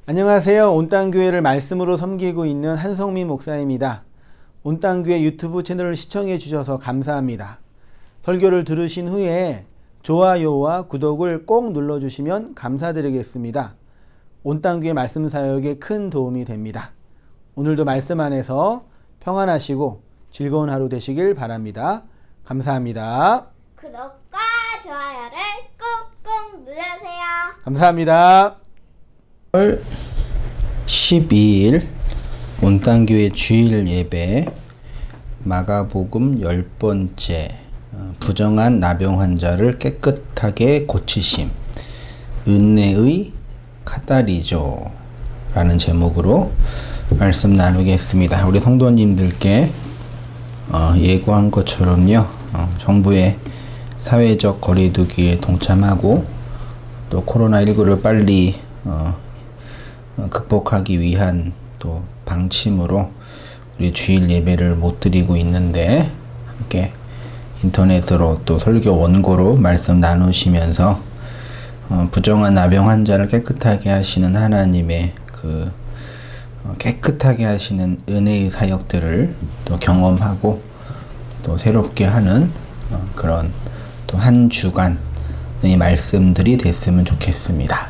안녕하세요. 온땅교회를 말씀으로 섬기고 있는 한성민 목사입니다. 온땅교회 유튜브 채널을 시청해 주셔서 감사합니다. 설교를 들으신 후에 좋아요와 구독을 꼭 눌러주시면 감사드리겠습니다. 온땅교회 말씀 사역에 큰 도움이 됩니다. 오늘도 말씀 안에서 평안하시고 즐거운 하루 되시길 바랍니다. 감사합니다. 구독과 좋아요를 꾹꾹 눌러주세요. 감사합니다. 10월 12일 온땅교회 주일 예배 마가복음 10번째 부정한 나병 환자를 깨끗하게 고치심 은혜의 카타리조 라는 제목으로 말씀 나누겠습니다. 우리 성도님들께 예고한 것처럼요, 정부의 사회적 거리두기에 동참하고 또 코로나19를 빨리 극복하기 위한 또 방침으로 우리 주일 예배를 못 드리고 있는데, 함께 인터넷으로 또 설교 원고로 말씀 나누시면서 부정한 나병 환자를 깨끗하게 하시는 하나님의 그 깨끗하게 하시는 은혜의 사역들을 또 경험하고 또 새롭게 하는 그런 또 한 주간의 말씀들이 됐으면 좋겠습니다.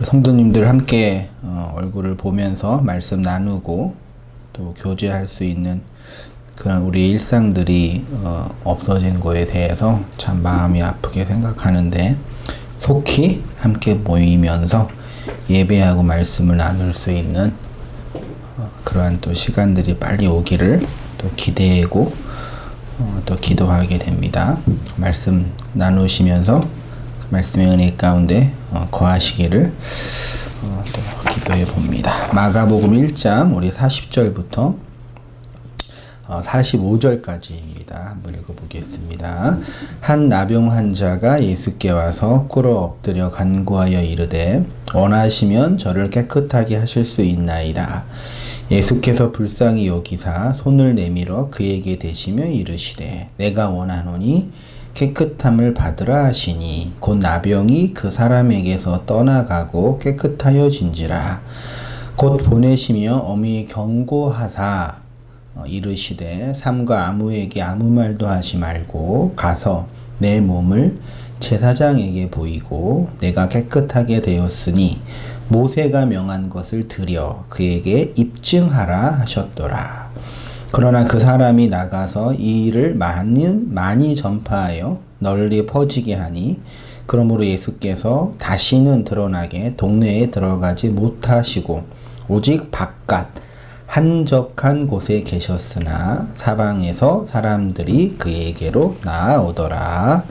성도님들 함께 얼굴을 보면서 말씀 나누고 또 교제할 수 있는 그런 우리 일상들이 없어진 거에 대해서 참 마음이 아프게 생각하는데, 속히 함께 모이면서 예배하고 말씀을 나눌 수 있는 그러한 또 시간들이 빨리 오기를 또 기대하고 또 기도하게 됩니다. 말씀 나누시면서 말씀의 은혜 가운데 거하시기를 또 기도해 봅니다. 마가복음 1장 우리 40절부터 45절까지입니다. 한번 읽어보겠습니다. 한 나병 환자가 예수께 와서 꿇어 엎드려 간구하여 이르되 원하시면 저를 깨끗하게 하실 수 있나이다. 예수께서 불쌍히 여기사 손을 내밀어 그에게 대시며 이르시되 내가 원하노니 깨끗함을 받으라 하시니 곧 나병이 그 사람에게서 떠나가고 깨끗하여진지라. 곧 보내시며 엄히 경고하사 이르시되 삼가 아무에게 아무 말도 하지 말고 가서 내 몸을 제사장에게 보이고 내가 깨끗하게 되었으니 모세가 명한 것을 드려 그에게 입증하라 하셨더라. 그러나 그 사람이 나가서 이 일을 많이 전파하여 널리 퍼지게 하니, 그러므로 예수께서 다시는 드러나게 동네에 들어가지 못하시고 오직 바깥 한적한 곳에 계셨으나 사방에서 사람들이 그에게로 나아오더라.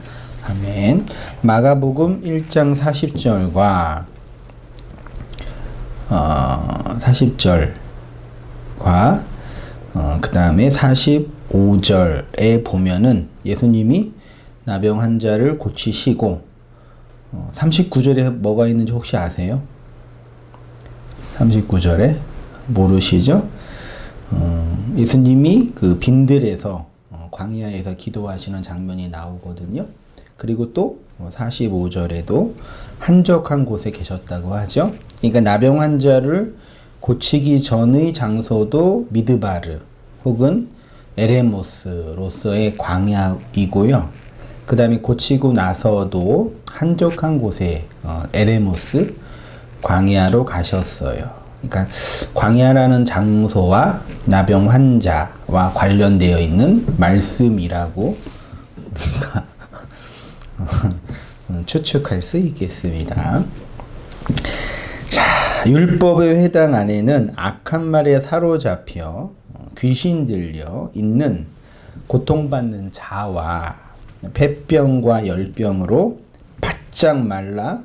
아멘. 마가복음 1장 40절과 40절과 그 다음에 45절에 보면은 예수님이 나병 환자를 고치시고 39절에 뭐가 있는지 혹시 아세요? 39절에 모르시죠? 예수님이 그 빈들에서 광야에서 기도하시는 장면이 나오거든요. 그리고 또 45절에도 한적한 곳에 계셨다고 하죠. 그러니까 나병 환자를 고치기 전의 장소도 미드바르 혹은 에레모스로서의 광야이고요. 그 다음에 고치고 나서도 한적한 곳에 에레모스 광야로 가셨어요. 그러니까 광야라는 장소와 나병 환자와 관련되어 있는 말씀이라고 우리가 추측할 수 있겠습니다. 자, 율법의 회당 안에는 악한 말에 사로잡혀 귀신 들려 있는 고통받는 자와 폐병과 열병으로 바짝 말라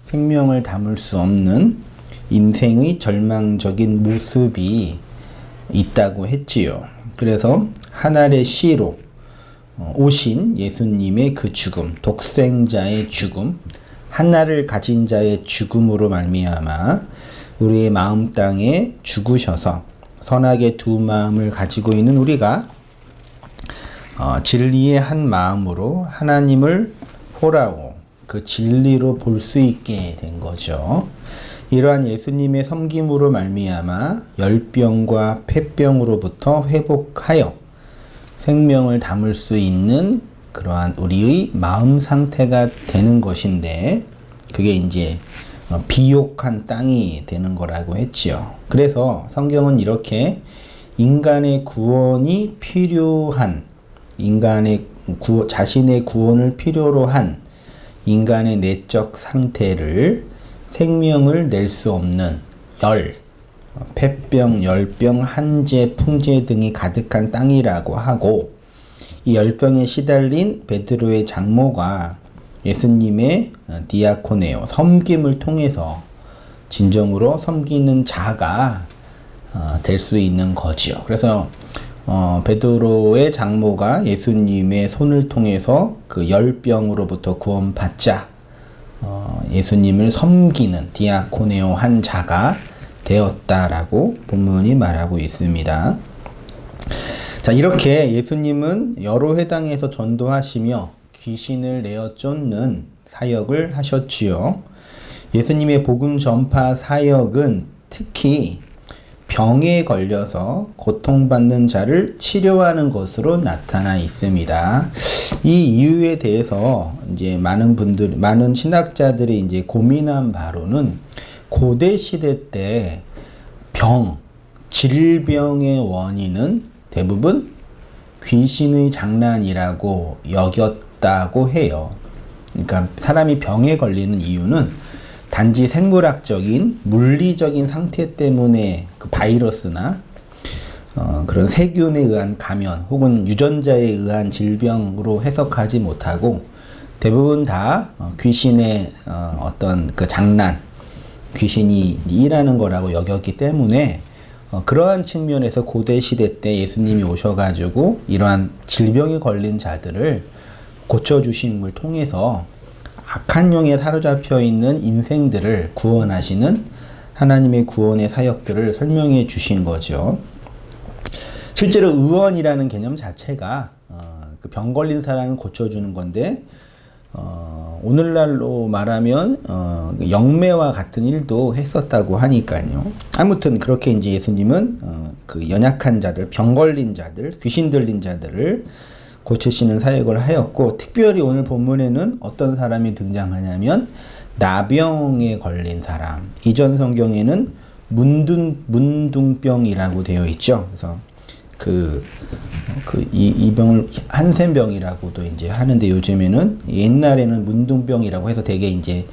생명을 담을 수 없는 인생의 절망적인 모습이 있다고 했지요. 그래서 하늘의 시로 오신 예수님의 그 죽음, 독생자의 죽음, 하나를 가진 자의 죽음으로 말미암아 우리의 마음 땅에 죽으셔서 선악의 두 마음을 가지고 있는 우리가 진리의 한 마음으로 하나님을 호라오 그 진리로 볼 수 있게 된 거죠. 이러한 예수님의 섬김으로 말미암아 열병과 폐병으로부터 회복하여 생명을 담을 수 있는 그러한 우리의 마음 상태가 되는 것인데, 그게 이제 비옥한 땅이 되는 거라고 했지요. 그래서 성경은 이렇게 인간의 구원이 필요한, 자신의 구원을 필요로 한 인간의 내적 상태를 생명을 낼 수 없는 폐병, 열병, 한재, 풍재 등이 가득한 땅이라고 하고, 이 열병에 시달린 베드로의 장모가 예수님의 디아코네오, 섬김을 통해서 진정으로 섬기는 자가 될 수 있는 거지요. 그래서 베드로의 장모가 예수님의 손을 통해서 그 열병으로부터 구원받자 예수님을 섬기는 디아코네오 한 자가 되었다라고 본문이 말하고 있습니다. 자, 이렇게 예수님은 여러 회당에서 전도하시며 귀신을 내어 쫓는 사역을 하셨지요. 예수님의 복음 전파 사역은 특히 병에 걸려서 고통받는 자를 치료하는 것으로 나타나 있습니다. 이 이유에 대해서 이제 많은 신학자들이 이제 고민한 바로는 고대 시대 때 질병의 원인은 대부분 귀신의 장난이라고 여겼다고 해요. 그러니까 사람이 병에 걸리는 이유는 단지 생물학적인 물리적인 상태 때문에 그 바이러스나 그런 세균에 의한 감염 혹은 유전자에 의한 질병으로 해석하지 못하고, 대부분 다 귀신의 어떤 그 장난, 귀신이 일하는 거라고 여겼기 때문에 그러한 측면에서 고대 시대 때 예수님이 오셔가지고 이러한 질병에 걸린 자들을 고쳐주심을 통해서 악한 영에 사로잡혀 있는 인생들을 구원하시는 하나님의 구원의 사역들을 설명해 주신 거죠. 실제로 의원이라는 개념 자체가 그 병 걸린 사람을 고쳐주는 건데, 오늘날로 말하면 영매와 같은 일도 했었다고 하니까요. 아무튼 그렇게 이제 예수님은 그 연약한 자들, 병 걸린 자들, 귀신 들린 자들을 고치시는 사역을 하였고, 특별히 오늘 본문에는 어떤 사람이 등장하냐면 나병에 걸린 사람. 이전 성경에는 문둥병이라고 되어 있죠. 그래서 이 병을 한센병이라고도 이제 하는데, 요즘에는 옛날에는 문둥병이라고 해서 되게 이제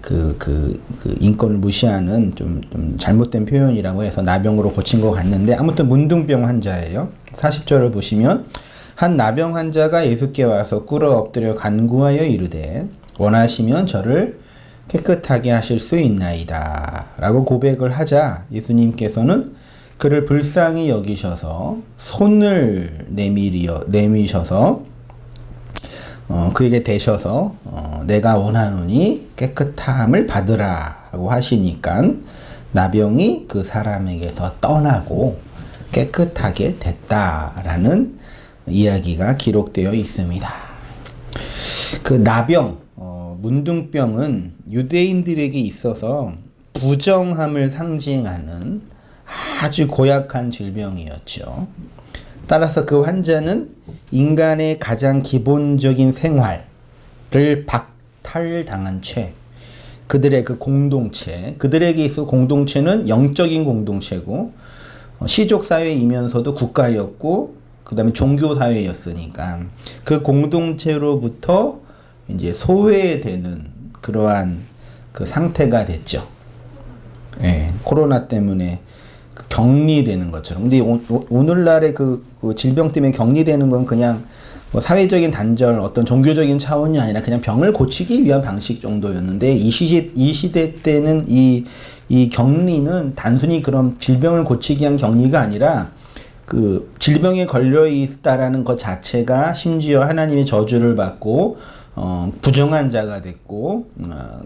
그 인권을 무시하는 좀 잘못된 표현이라고 해서 나병으로 고친 것 같는데, 아무튼 문둥병 환자예요. 40절을 보시면 한 나병 환자가 예수께 와서 꿇어 엎드려 간구하여 이르되 원하시면 저를 깨끗하게 하실 수 있나이다 라고 고백을 하자, 예수님께서는 그를 불쌍히 여기셔서 손을 내미셔서 그에게 대셔서 내가 원하노니 깨끗함을 받으라고 하시니까 나병이 그 사람에게서 떠나고 깨끗하게 됐다라는 이야기가 기록되어 있습니다. 그 나병, 문둥병은 유대인들에게 있어서 부정함을 상징하는 아주 고약한 질병이었죠. 따라서 그 환자는 인간의 가장 기본적인 생활을 박탈당한 채, 그들의 그 공동체, 그들에게 있어 공동체는 영적인 공동체고 시족사회이면서도 국가였고 그 다음에 종교사회였으니까 그 공동체로부터 이제 소외되는 그러한 그 상태가 됐죠. 예, 코로나 때문에 격리되는 것처럼. 근데 오늘날의 그 질병 때문에 격리되는 건 그냥 뭐 사회적인 단절, 어떤 종교적인 차원이 아니라 그냥 병을 고치기 위한 방식 정도였는데, 이 시대 때는 이 격리는 단순히 그런 질병을 고치기 위한 격리가 아니라 그 질병에 걸려 있다라는 것 자체가 심지어 하나님의 저주를 받고 부정한 자가 됐고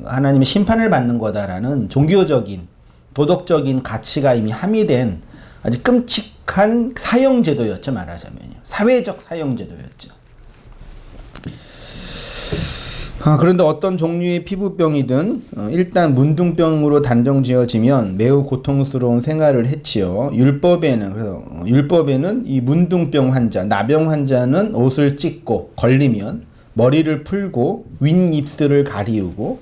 하나님의 심판을 받는 거다라는 종교적인 도덕적인 가치가 이미 함의된 아주 끔찍한 사형제도였죠. 말하자면요, 사회적 사형제도였죠. 그런데 어떤 종류의 피부병이든 일단 문둥병으로 단정지어지면 매우 고통스러운 생활을 했지요. 율법에는 이 문둥병 환자, 나병 환자는 옷을 찢고 걸리면 머리를 풀고 윗입술을 가리우고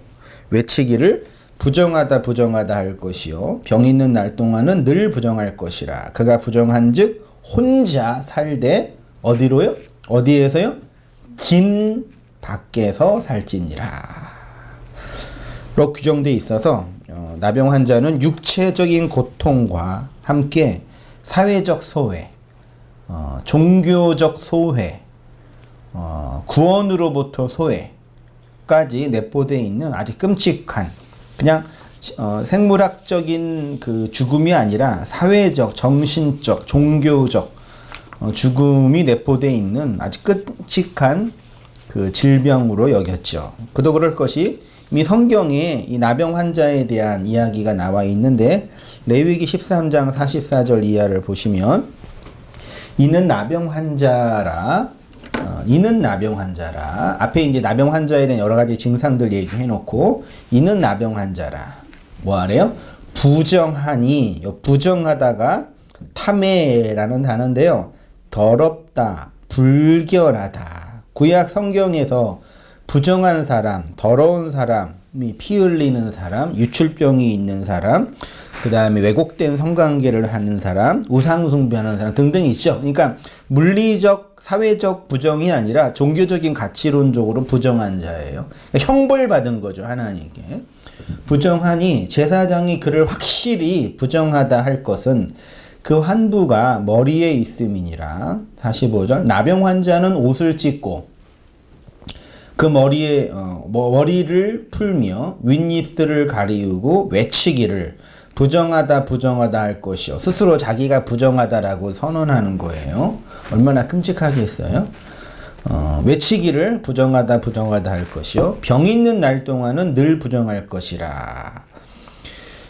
외치기를 부정하다 부정하다 할 것이요 병 있는 날 동안은 늘 부정할 것이라. 그가 부정한즉 혼자 살되 어디로요? 어디에서요? 진 밖에서 살지니라. 로 규정되어 있어서 나병 환자는 육체적인 고통과 함께 사회적 소외, 종교적 소외, 구원으로부터 소외까지 내포되어 있는 아주 끔찍한 그냥 생물학적인 그 죽음이 아니라 사회적, 정신적, 종교적 죽음이 내포되어 있는 아주 끔찍한 그 질병으로 여겼죠. 그도 그럴 것이 이미 성경에 이 나병 환자에 대한 이야기가 나와 있는데 레위기 13장 44절 이하를 보시면 이는 나병 환자라 앞에 이제 나병 환자에 대한 여러 가지 증상들 얘기해 놓고 이는 나병 환자라 뭐 하래요? 부정하니 부정하다가 탐해라는 단어인데요. 더럽다, 불결하다. 구약 성경에서 부정한 사람, 더러운 사람이 피 흘리는 사람, 유출병이 있는 사람, 그 다음에 왜곡된 성관계를 하는 사람, 우상숭배하는 사람 등등 있죠. 그러니까 물리적, 사회적 부정이 아니라 종교적인 가치론적으로 부정한 자예요. 그러니까 형벌받은 거죠, 하나님께. 부정하니 제사장이 그를 확실히 부정하다 할 것은 그 환부가 머리에 있음이니라. 45절 나병 환자는 옷을 찢고 그 머리에 머리를 풀며 윗입술을 가리우고 외치기를 부정하다 부정하다 할 것이요. 스스로 자기가 부정하다라고 선언하는 거예요. 얼마나 끔찍하겠어요. 외치기를 부정하다 부정하다 할 것이요. 병 있는 날 동안은 늘 부정할 것이라.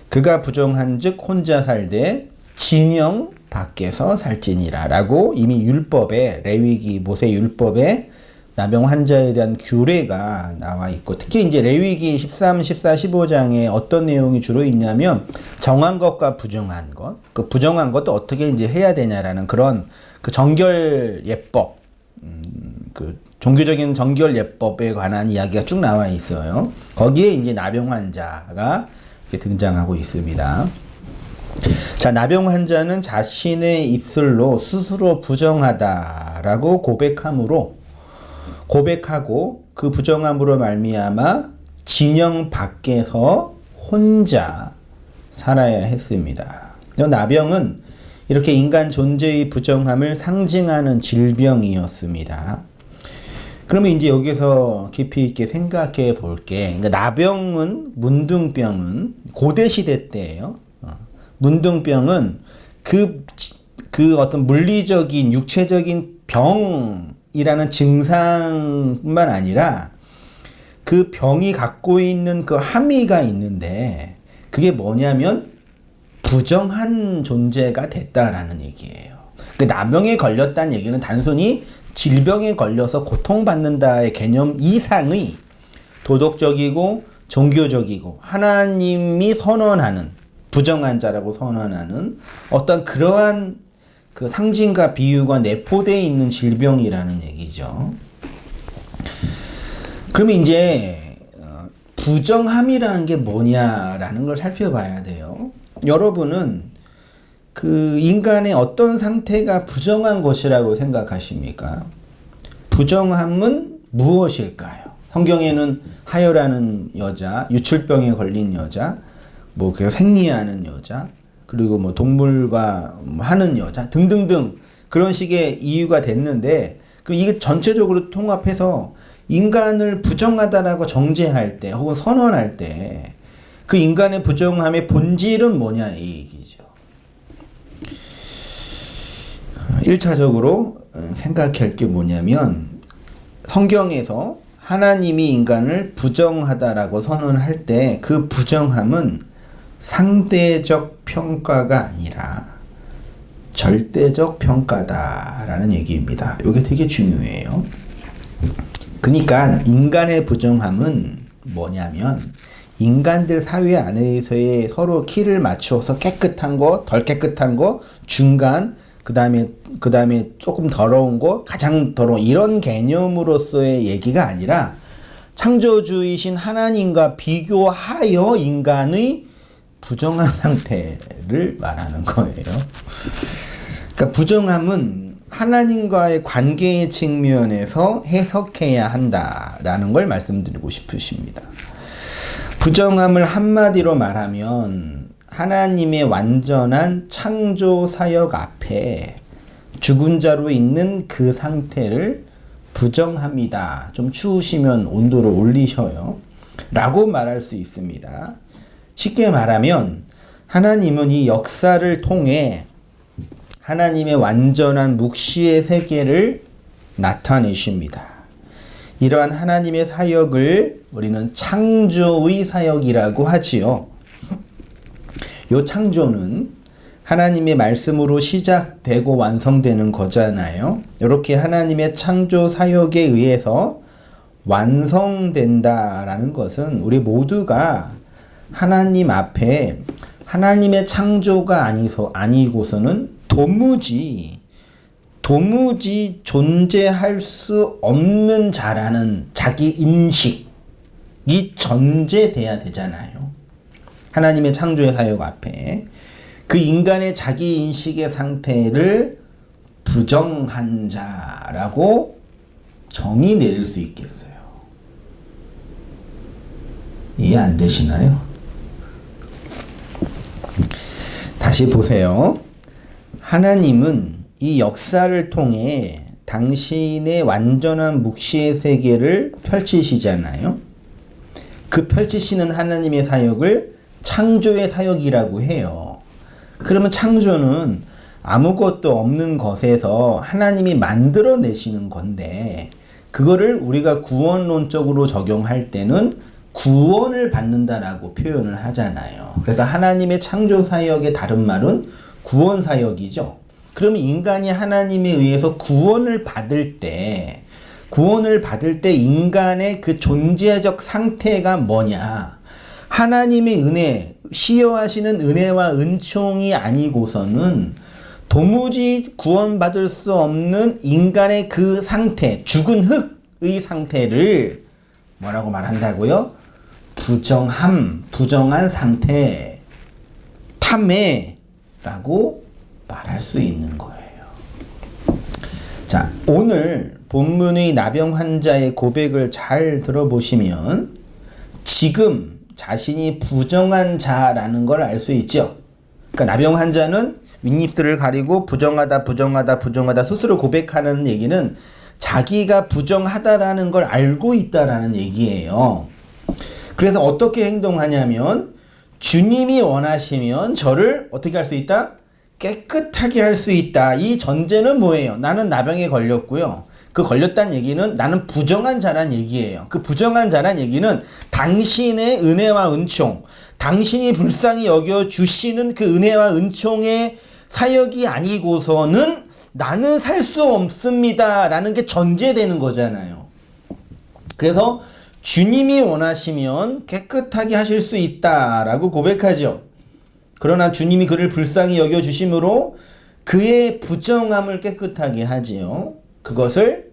그가 부정한즉 혼자 살되 진영 밖에서 살지니라 라고 이미 율법에 레위기 모세 율법에 나병 환자에 대한 규례가 나와 있고 특히 이제 레위기 13, 14, 15장에 어떤 내용이 주로 있냐면 정한 것과 부정한 것, 그 부정한 것도 어떻게 이제 해야 되냐라는 그런 그 정결 예법, 그 종교적인 정결 예법에 관한 이야기가 쭉 나와 있어요. 거기에 이제 나병 환자가 이렇게 등장하고 있습니다. 자, 나병 환자는 자신의 입술로 스스로 부정하다라고 고백하고 그 부정함으로 말미암아 진영 밖에서 혼자 살아야 했습니다. 나병은 이렇게 인간 존재의 부정함을 상징하는 질병이었습니다. 그러면 이제 여기서 깊이 있게 생각해 볼게. 그러니까 나병은 문둥병은 고대 시대 때예요. 문둥병은 그 어떤 물리적인 육체적인 병이라는 증상뿐만 아니라 그 병이 갖고 있는 그 함의가 있는데 그게 뭐냐면 부정한 존재가 됐다라는 얘기예요. 그 나병에 걸렸다는 얘기는 단순히 질병에 걸려서 고통받는다의 개념 이상의 도덕적이고 종교적이고 하나님이 선언하는 부정한 자라고 선언하는 어떤 그러한 그 상징과 비유가 내포되어 있는 질병이라는 얘기죠. 그러면 이제 부정함이라는 게 뭐냐라는 걸 살펴봐야 돼요. 여러분은 그 인간의 어떤 상태가 부정한 것이라고 생각하십니까? 부정함은 무엇일까요? 성경에는 하혈하는 여자, 유출병에 걸린 여자, 뭐 생리하는 여자, 그리고 뭐 동물과 하는 여자 등등등 그런 식의 이유가 됐는데 그럼 이게 전체적으로 통합해서 인간을 부정하다라고 정죄할 때 혹은 선언할 때 그 인간의 부정함의 본질은 뭐냐 이 얘기죠. 1차적으로 생각할 게 뭐냐면 성경에서 하나님이 인간을 부정하다라고 선언할 때 그 부정함은 상대적 평가가 아니라 절대적 평가다라는 얘기입니다. 이게 되게 중요해요. 그러니까 인간의 부정함은 뭐냐면 인간들 사회 안에서의 서로 키를 맞추어서 깨끗한 거, 덜 깨끗한 거, 중간, 그 다음에 조금 더러운 거, 가장 더러운 이런 개념으로서의 얘기가 아니라 창조주이신 하나님과 비교하여 인간의 부정한 상태를 말하는 거예요. 그러니까 부정함은 하나님과의 관계의 측면에서 해석해야 한다라는 걸 말씀드리고 싶으십니다. 부정함을 한마디로 말하면 하나님의 완전한 창조 사역 앞에 죽은 자로 있는 그 상태를 부정합니다. 좀 추우시면 온도를 올리셔요. 라고 말할 수 있습니다. 쉽게 말하면 하나님은 이 역사를 통해 하나님의 완전한 묵시의 세계를 나타내십니다. 이러한 하나님의 사역을 우리는 창조의 사역이라고 하지요. 요 창조는 하나님의 말씀으로 시작되고 완성되는 거잖아요. 이렇게 하나님의 창조 사역에 의해서 완성된다라는 것은 우리 모두가 하나님 앞에 하나님의 창조가 아니고서는 도무지 존재할 수 없는 자라는 자기 인식이 전제돼야 되잖아요. 하나님의 창조의 사역 앞에 그 인간의 자기 인식의 상태를 부정한 자라고 정의 내릴 수 있겠어요. 이해 안 되시나요? 다시 보세요. 하나님은 이 역사를 통해 당신의 완전한 묵시의 세계를 펼치시잖아요. 그 펼치시는 하나님의 사역을 창조의 사역이라고 해요. 그러면 창조는 아무것도 없는 것에서 하나님이 만들어내시는 건데 그거를 우리가 구원론적으로 적용할 때는 구원을 받는다라고 표현을 하잖아요. 그래서 하나님의 창조 사역의 다른 말은 구원 사역이죠. 그러면 인간이 하나님에 의해서 구원을 받을 때 인간의 그 존재적 상태가 뭐냐? 하나님의 은혜, 시여하시는 은혜와 은총이 아니고서는 도무지 구원받을 수 없는 인간의 그 상태, 죽은 흙의 상태를 뭐라고 말한다고요? 부정한 상태, 탐해라고 말할 수 있는 거예요. 자, 오늘 본문의 나병 환자의 고백을 잘 들어보시면 지금 자신이 부정한 자라는 걸 알 수 있죠. 그러니까 나병 환자는 윗입술을 가리고 부정하다 스스로 고백하는 얘기는 자기가 부정하다라는 걸 알고 있다라는 얘기예요. 그래서 어떻게 행동하냐면 주님이 원하시면 저를 어떻게 할 수 있다? 깨끗하게 할 수 있다. 이 전제는 뭐예요? 나는 나병에 걸렸고요. 그 걸렸다는 얘기는 나는 부정한 자란 얘기예요. 그 부정한 자란 얘기는 당신의 은혜와 은총, 당신이 불쌍히 여겨주시는 그 은혜와 은총의 사역이 아니고서는 나는 살 수 없습니다. 라는 게 전제되는 거잖아요. 그래서 주님이 원하시면 깨끗하게 하실 수 있다라고 고백하죠. 그러나 주님이 그를 불쌍히 여겨주심으로 그의 부정함을 깨끗하게 하지요. 그것을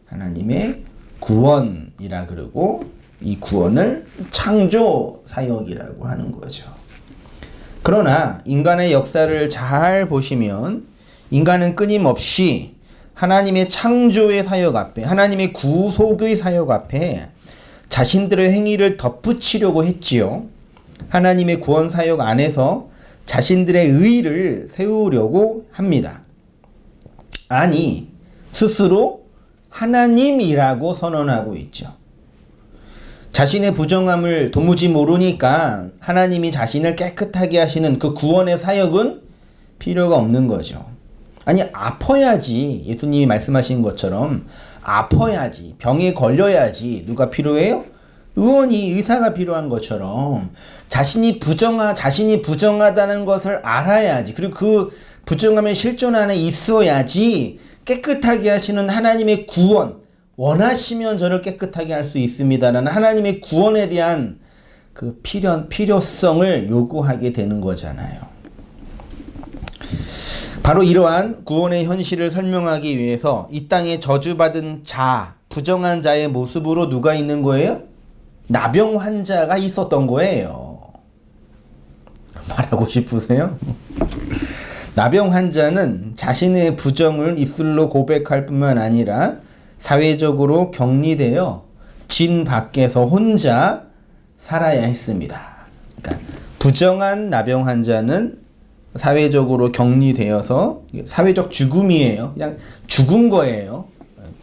하나님의 구원이라 그러고 이 구원을 창조 사역이라고 하는 거죠. 그러나 인간의 역사를 잘 보시면 인간은 끊임없이 하나님의 창조의 사역 앞에, 하나님의 구속의 사역 앞에 자신들의 행위를 덧붙이려고 했지요. 하나님의 구원 사역 안에서 자신들의 의의를 세우려고 합니다. 아니, 스스로 하나님이라고 선언하고 있죠. 자신의 부정함을 도무지 모르니까 하나님이 자신을 깨끗하게 하시는 그 구원의 사역은 필요가 없는 거죠. 아니, 아파야지. 예수님이 말씀하신 것처럼 아파야지. 병에 걸려야지. 누가 필요해요? 의사가 필요한 것처럼 자신이 부정하다는 것을 알아야지. 그리고 그 부정함의 실존 안에 있어야지 깨끗하게 하시는 하나님의 구원, 원하시면 저를 깨끗하게 할 수 있습니다라는 하나님의 구원에 대한 그 필요성을 요구하게 되는 거잖아요. 바로 이러한 구원의 현실을 설명하기 위해서 이 땅에 저주받은 자, 부정한 자의 모습으로 누가 있는 거예요? 나병 환자가 있었던 거예요. 말하고 싶으세요? 나병 환자는 자신의 부정을 입술로 고백할 뿐만 아니라 사회적으로 격리되어 진 밖에서 혼자 살아야 했습니다. 그러니까 부정한 나병 환자는 사회적으로 격리되어서 사회적 죽음이에요. 그냥 죽은 거예요.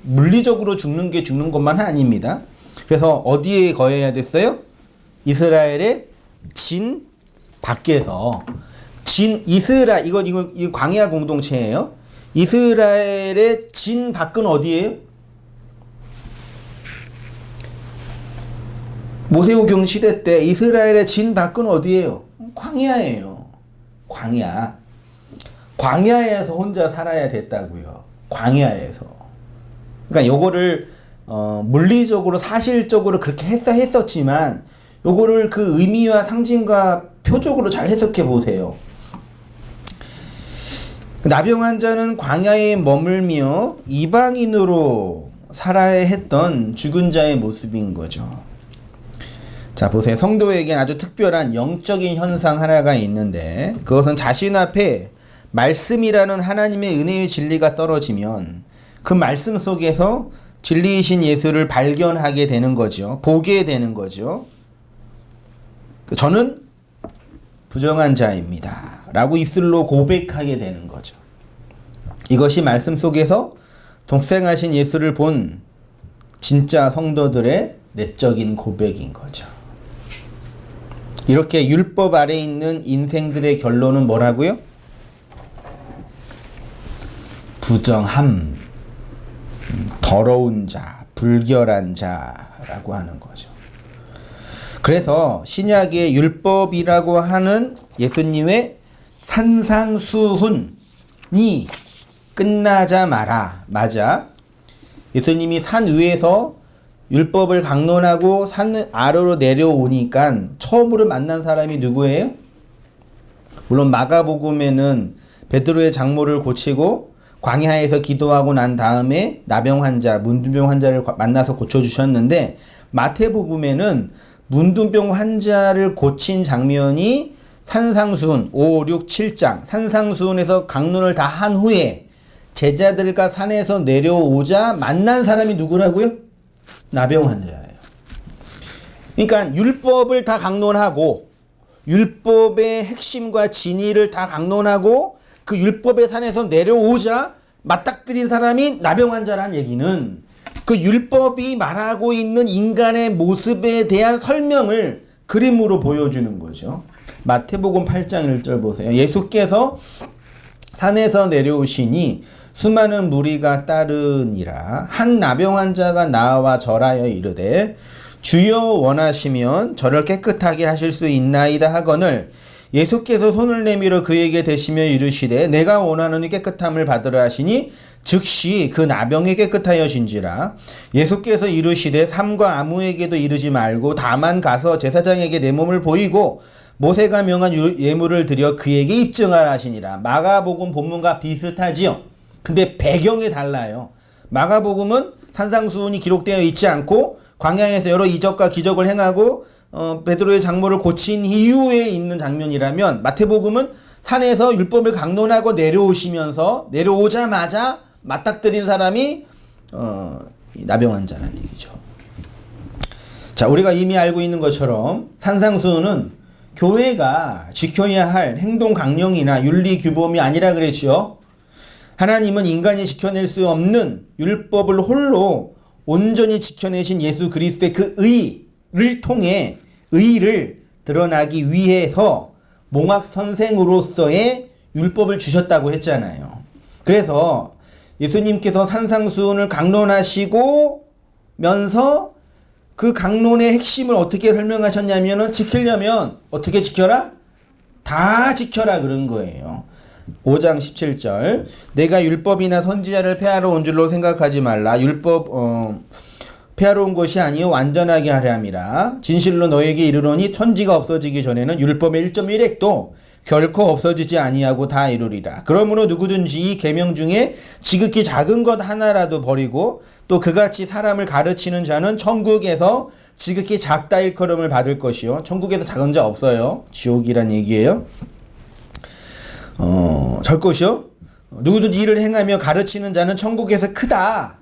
물리적으로 죽는 게 죽는 것만 아닙니다. 그래서 어디에 거해야 됐어요? 이스라엘의 진 밖에서 이거 광야 공동체예요. 이스라엘의 진 밖은 어디예요? 모세오경 시대 때 이스라엘의 진 밖은 어디예요? 광야예요. 광야에서 혼자 살아야 됐다고요. 광야에서. 그러니까 요거를 물리적으로 사실적으로 그렇게 했었지만 요거를 그 의미와 상징과 표적으로 잘 해석해 보세요. 나병 환자는 광야에 머물며 이방인으로 살아야 했던 죽은 자의 모습인 거죠. 자, 보세요. 성도에게 아주 특별한 영적인 현상 하나가 있는데 그것은 자신 앞에 말씀이라는 하나님의 은혜의 진리가 떨어지면 그 말씀 속에서 진리이신 예수를 발견하게 되는 거죠. 보게 되는 거죠. 저는 부정한 자입니다. 라고 입술로 고백하게 되는 거죠. 이것이 말씀 속에서 독생하신 예수를 본 진짜 성도들의 내적인 고백인 거죠. 이렇게 율법 아래 있는 인생들의 결론은 뭐라고요? 부정함, 더러운 자, 불결한 자라고 하는 거죠. 그래서 신약의 율법이라고 하는 예수님의 산상수훈이 끝나자마자 예수님이 산 위에서 율법을 강론하고 산 아래로 내려오니까 처음으로 만난 사람이 누구예요? 물론 마가복음에는 베드로의 장모를 고치고 광야에서 기도하고 난 다음에 나병 환자, 문둥병 환자를 만나서 고쳐주셨는데 마태복음에는 문둥병 환자를 고친 장면이 산상수훈 5, 6, 7장 산상수훈에서 강론을 다 한 후에 제자들과 산에서 내려오자 만난 사람이 누구라고요? 나병 환자예요. 그러니까 율법을 다 강론하고 율법의 핵심과 진리를 다 강론하고 그 율법의 산에서 내려오자 맞닥뜨린 사람이 나병 환자라는 얘기는 그 율법이 말하고 있는 인간의 모습에 대한 설명을 그림으로 보여주는 거죠. 마태복음 8장 1절 보세요. 예수께서 산에서 내려오시니 수많은 무리가 따르니라. 한 나병 환자가 나와 절하여 이르되 주여 원하시면 저를 깨끗하게 하실 수 있나이다 하거늘 예수께서 손을 내밀어 그에게 대시며 이르시되 내가 원하노니 깨끗함을 받으라 하시니 즉시 그 나병이 깨끗하여진지라. 예수께서 이르시되 삼가 아무에게도 이르지 말고 다만 가서 제사장에게 내 몸을 보이고 모세가 명한 예물을 드려 그에게 입증하라 하시니라. 마가복음 본문과 비슷하지요. 근데 배경이 달라요. 마가복음은 산상수훈이 기록되어 있지 않고 광야에서 여러 이적과 기적을 행하고 베드로의 장모를 고친 이후에 있는 장면이라면 마태복음은 산에서 율법을 강론하고 내려오자마자 맞닥뜨린 사람이 나병 환자라는 얘기죠. 자, 우리가 이미 알고 있는 것처럼 산상수훈은 교회가 지켜야 할 행동 강령이나 윤리 규범이 아니라 그랬죠. 하나님은 인간이 지켜낼 수 없는 율법을 홀로 온전히 지켜내신 예수 그리스도의 그 의를 통해 의를 드러나기 위해서 몽학 선생으로서의 율법을 주셨다고 했잖아요. 그래서 예수님께서 산상수훈을 강론하시고 면서 그 강론의 핵심을 어떻게 설명하셨냐면은 지키려면 어떻게 지켜라? 다 지켜라 그런 거예요. 5장 17절. 내가 율법이나 선지자를 폐하러 온 줄로 생각하지 말라. 율법 폐하러 온 것이 아니요 완전하게 하려 함이라. 진실로 너에게 이르노니 천지가 없어지기 전에는 율법의 1.1획도 결코 없어지지 아니하고 다 이루리라. 그러므로 누구든지 이 계명 중에 지극히 작은 것 하나라도 버리고 또 그같이 사람을 가르치는 자는 천국에서 지극히 작다 일컬음을 받을 것이요. 천국에서 작은 자 없어요. 지옥이란 얘기예요. 절 것이요. 누구든지 일을 행하며 가르치는 자는 천국에서 크다.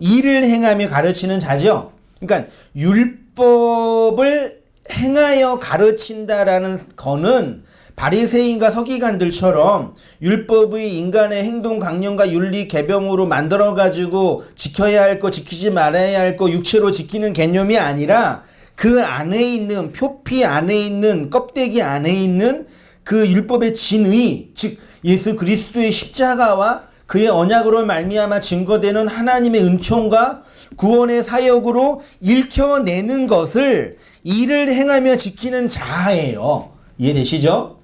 일을 행하며 가르치는 자죠. 그러니까 율법을 행하여 가르친다라는 거는 바리새인과 서기관들처럼 율법의 인간의 행동 강령과 윤리 개병으로 만들어 가지고 지켜야 할 거 지키지 말아야 할 거 육체로 지키는 개념이 아니라 그 안에 있는 표피 안에 있는 껍데기 안에 있는 그 율법의 진의, 즉 예수 그리스도의 십자가와 그의 언약으로 말미암아 증거되는 하나님의 은총과 구원의 사역으로 일켜내는 것을 일을 행하며 지키는 자예요. 이해되시죠?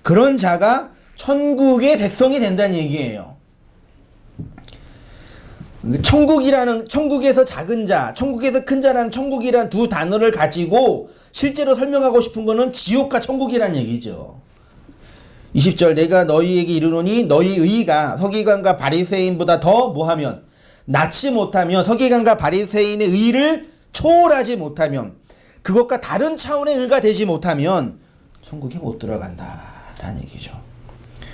그런 자가 천국의 백성이 된다는 얘기예요. 천국에서 작은 자, 천국에서 큰 자라는 천국이란 두 단어를 가지고 실제로 설명하고 싶은 거는 지옥과 천국이란 얘기죠. 20절 내가 너희에게 이르노니 너희 의가 서기관과 바리새인보다 더 뭐하면 낫지 못하면 서기관과 바리새인의 의를 초월하지 못하면 그것과 다른 차원의 의가 되지 못하면 천국에 못 들어간다라는 얘기죠.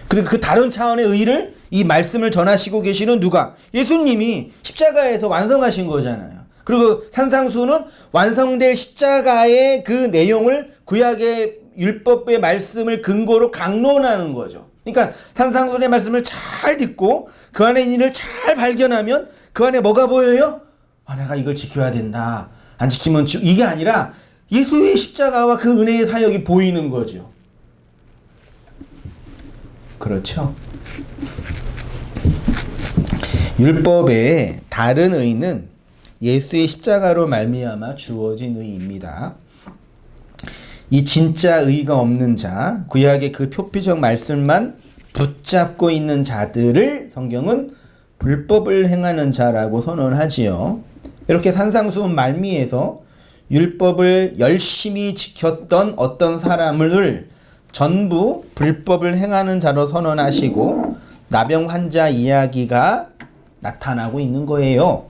그리고 그 다른 차원의 의를 이 말씀을 전하시고 계시는 누가? 예수님이 십자가에서 완성하신 거잖아요. 그리고 산상수는 완성될 십자가의 그 내용을 구약의 율법의 말씀을 근거로 강론하는 거죠. 그러니까 산상수의 말씀을 잘 듣고 그 안에 있는 일을 잘 발견하면 그 안에 뭐가 보여요? 내가 이걸 지켜야 된다. 안 지키면 이게 아니라 예수의 십자가와 그 은혜의 사역이 보이는 거죠. 그렇죠? 율법의 다른 의는 예수의 십자가로 말미암아 주어진 의입니다. 이 진짜 의가 없는 자, 구약의 그 표피적 말씀만 붙잡고 있는 자들을 성경은 불법을 행하는 자라고 선언하지요. 이렇게 산상수훈 말미에서 율법을 열심히 지켰던 어떤 사람을 전부 불법을 행하는 자로 선언하시고 나병 환자 이야기가 나타나고 있는 거예요.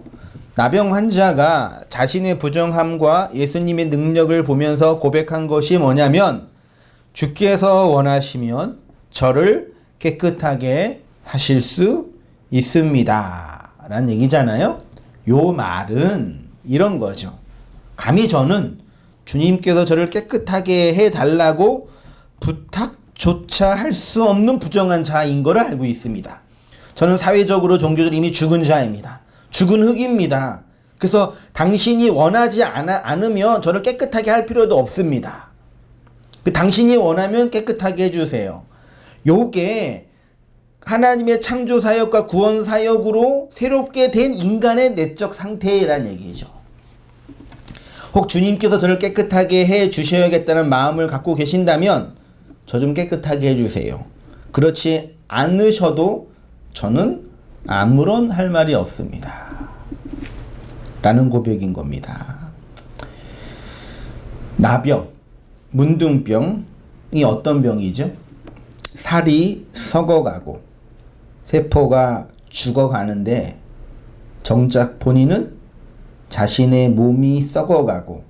나병 환자가 자신의 부정함과 예수님의 능력을 보면서 고백한 것이 뭐냐면 주께서 원하시면 저를 깨끗하게 하실 수 있습니다 라는 얘기잖아요. 요 말은 이런 거죠. 감히 저는 주님께서 저를 깨끗하게 해달라고 부탁조차 할 수 없는 부정한 자인 걸 알고 있습니다. 저는 사회적으로 종교적으로 이미 죽은 자입니다. 죽은 흙입니다. 그래서 당신이 원하지 않으면 저를 깨끗하게 할 필요도 없습니다. 당신이 원하면 깨끗하게 해주세요. 요게 하나님의 창조 사역과 구원 사역으로 새롭게 된 인간의 내적 상태란 얘기죠. 혹 주님께서 저를 깨끗하게 해 주셔야겠다는 마음을 갖고 계신다면 저 좀 깨끗하게 해주세요. 그렇지 않으셔도 저는 아무런 할 말이 없습니다. 라는 고백인 겁니다. 나병, 문둥병이 어떤 병이죠? 살이 썩어가고 세포가 죽어가는데 정작 본인은 자신의 몸이 썩어가고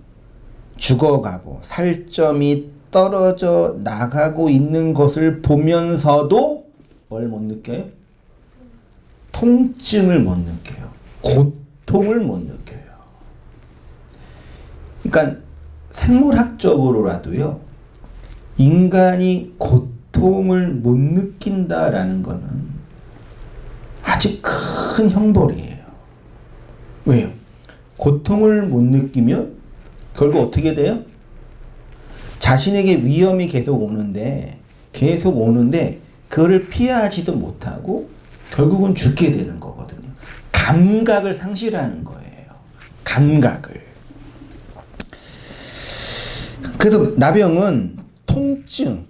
죽어가고 살점이 떨어져 나가고 있는 것을 보면서도 뭘 못 느껴요? 통증을 못 느껴요. 고통을 못 느껴요. 그러니까 생물학적으로라도요, 인간이 고통을 못 느낀다라는 거는 아주 큰 형벌이에요. 왜요? 고통을 못 느끼면 결국 어떻게 돼요? 자신에게 위험이 계속 오는데 그거를 피하지도 못하고 결국은 죽게 되는 거거든요. 감각을 상실하는 거예요. 감각을. 그래서 나병은 통증,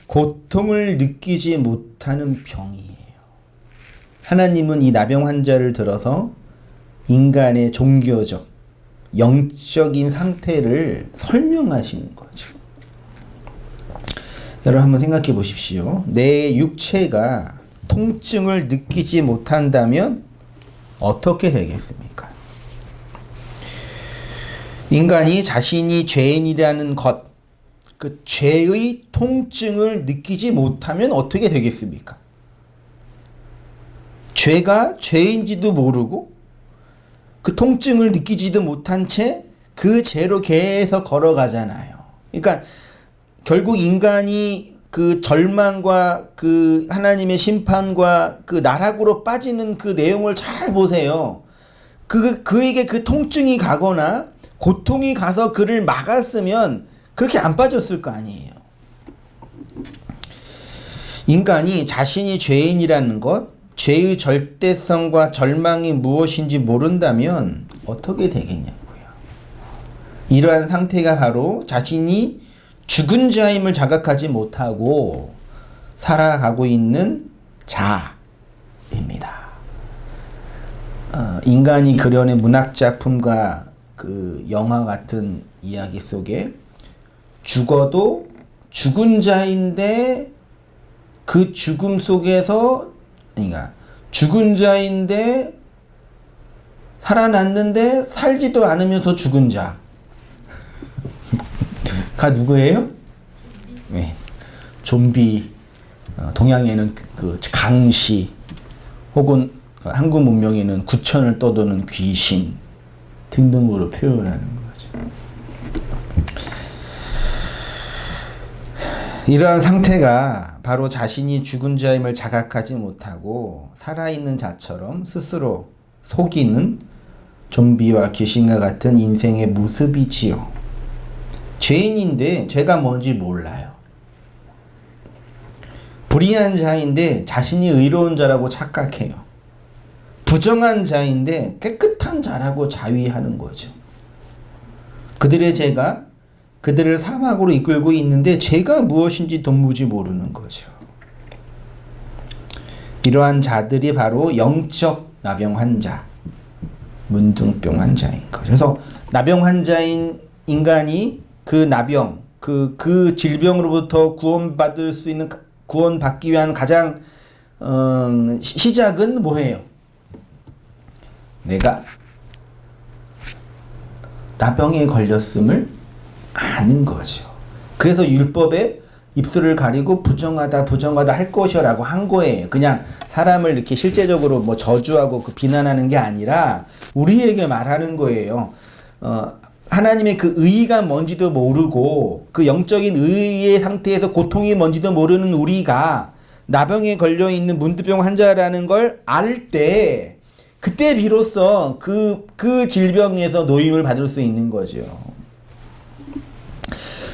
고통을 느끼지 못하는 병이에요. 하나님은 이 나병 환자를 들어서 인간의 종교적, 영적인 상태를 설명하시는 거죠. 여러분 한번 생각해 보십시오. 내 육체가 통증을 느끼지 못한다면 어떻게 되겠습니까? 인간이 자신이 죄인이라는 것, 그 죄의 통증을 느끼지 못하면 어떻게 되겠습니까? 죄가 죄인지도 모르고 그 통증을 느끼지도 못한 채 그 죄로 계속 걸어가잖아요. 그러니까 결국 인간이 그 절망과 그 하나님의 심판과 그 나락으로 빠지는 그 내용을 잘 보세요. 그에게 그 통증이 가거나 고통이 가서 그를 막았으면 그렇게 안 빠졌을 거 아니에요. 인간이 자신이 죄인이라는 것, 죄의 절대성과 절망이 무엇인지 모른다면 어떻게 되겠냐고요. 이러한 상태가 바로 자신이 죽은 자임을 자각하지 못하고 살아가고 있는 자입니다. 인간이 그려낸 문학작품과 그 영화 같은 이야기 속에 죽어도 죽은 자인데 그 죽음 속에서, 그러니까 죽은 자인데 살아났는데 살지도 않으면서 죽은 자가 누구예요? 네. 좀비, 동양에는 그 강시, 혹은 한국 문명에는 구천을 떠도는 귀신 등등으로 표현하는 거죠. 이러한 상태가 바로 자신이 죽은 자임을 자각하지 못하고 살아있는 자처럼 스스로 속이는 좀비와 귀신과 같은 인생의 모습이지요. 죄인인데 죄가 뭔지 몰라요. 불의한 자인데 자신이 의로운 자라고 착각해요. 부정한 자인데 깨끗한 자라고 자위하는 거죠. 그들의 죄가 그들을 사막으로 이끌고 있는데 죄가 무엇인지 도무지 모르는 거죠. 이러한 자들이 바로 영적 나병 환자, 문둥병 환자인 거죠. 그래서 나병 환자인 인간이 그 나병, 그 질병으로부터 구원받기 위한 가장 시작은 뭐예요? 내가 나병에 걸렸음을 아는 거죠. 그래서 율법에 입술을 가리고 부정하다 할 것이라고 한 거예요. 그냥 사람을 이렇게 실제적으로 뭐 저주하고 비난하는 게 아니라 우리에게 말하는 거예요. 하나님의 그 의의가 뭔지도 모르고 그 영적인 의의의 상태에서 고통이 뭔지도 모르는 우리가 나병에 걸려있는 문둥병 환자라는 걸 알 때 그때 비로소 그 질병에서 노임을 받을 수 있는 거죠.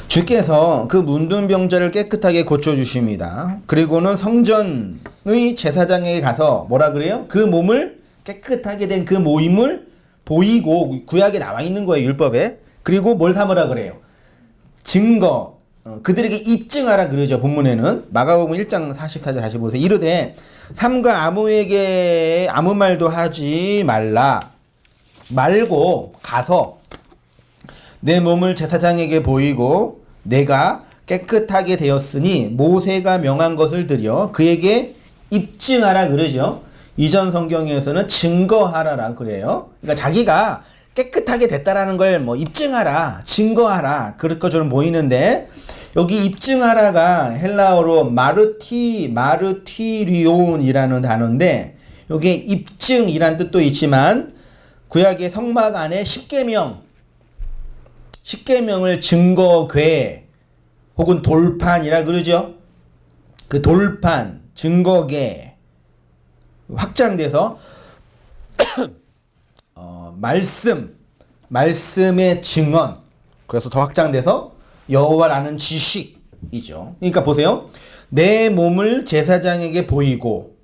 주께서 그 문둥병자를 깨끗하게 고쳐주십니다. 그리고는 성전의 제사장에게 가서 뭐라 그래요? 그 몸을 깨끗하게 된 그 모임을 보이고, 구약에 나와 있는 거예요, 율법에. 그리고 뭘 삼으라 그래요? 증거, 그들에게 입증하라 그러죠. 본문에는 마가복음 1장 44절 다시 보세요. 이르되 삼가 아무에게 아무 말도 하지 말고 가서 내 몸을 제사장에게 보이고 내가 깨끗하게 되었으니 모세가 명한 것을 드려 그에게 입증하라 그러죠. 이전 성경에서는 증거하라라 그래요. 그러니까 자기가 깨끗하게 됐다라는 걸 뭐 입증하라, 증거하라 그럴 것처럼 보이는데 여기 입증하라가 헬라어로 마르티리온이라는 단어인데 여기에 입증이란 뜻도 있지만 구약의 성막 안에 십계명을 증거궤 혹은 돌판이라 그러죠. 그 돌판, 증거궤 확장돼서 말씀의 증언, 그래서 더 확장돼서 여호와라는 지식이죠. 그러니까 보세요. 내 몸을 제사장에게 보이고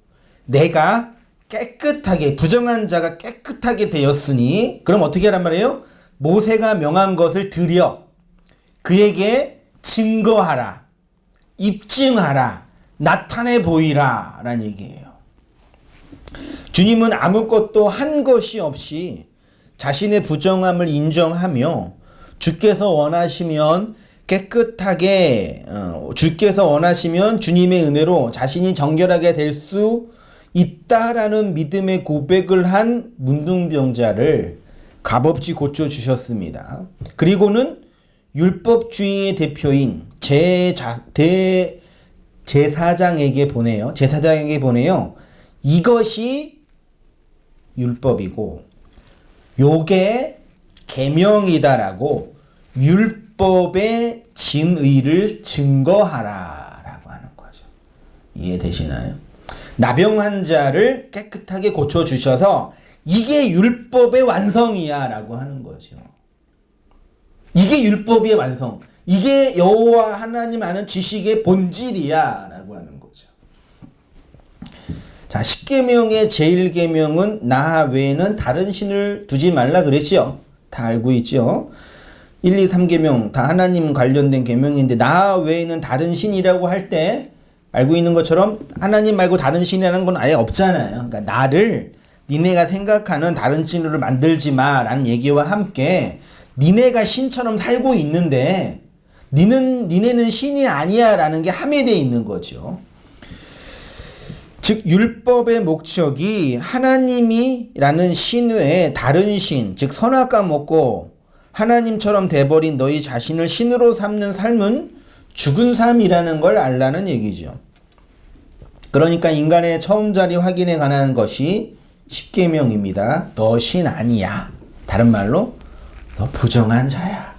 내가 깨끗하게, 부정한 자가 깨끗하게 되었으니, 그럼 어떻게 하란 말이에요? 모세가 명한 것을 드려 그에게 증거하라. 입증하라. 나타내 보이라. 라는 얘기예요. 주님은 아무것도 한 것이 없이 자신의 부정함을 인정하며 주께서 원하시면 깨끗하게 주께서 원하시면 주님의 은혜로 자신이 정결하게 될 수 있다라는 믿음의 고백을 한 문둥병자를 값없이 고쳐주셨습니다. 그리고는 율법주의의 대표인 제사장에게 보내요. 이것이 율법이고 요게 계명이다라고 율법의 진의를 증거하라라고 하는 거죠. 이해되시나요? 나병 환자를 깨끗하게 고쳐주셔서 이게 율법의 완성이야 라고 하는 거죠. 이게 율법의 완성. 이게 여호와 하나님 아는 지식의 본질이야 라고 하는 거죠. 자, 10계명의 제1계명은 나 외에는 다른 신을 두지 말라 그랬죠. 다 알고 있죠. 1, 2, 3계명 다 하나님 관련된 계명인데 나 외에는 다른 신이라고 할 때 알고 있는 것처럼 하나님 말고 다른 신이라는 건 아예 없잖아요. 그러니까 나를 니네가 생각하는 다른 신으로 만들지 마 라는 얘기와 함께 니네가 신처럼 살고 있는데 니네는 신이 아니야 라는 게 함의되어 있는 거죠. 즉 율법의 목적이 하나님이라는 신 외에 다른 신, 즉 선악과 먹고 하나님처럼 돼버린 너희 자신을 신으로 삼는 삶은 죽은 삶이라는 걸 알라는 얘기죠. 그러니까 인간의 처음 자리 확인에 관한 것이 10계명입니다. 너 신 아니야. 다른 말로 너 부정한 자야.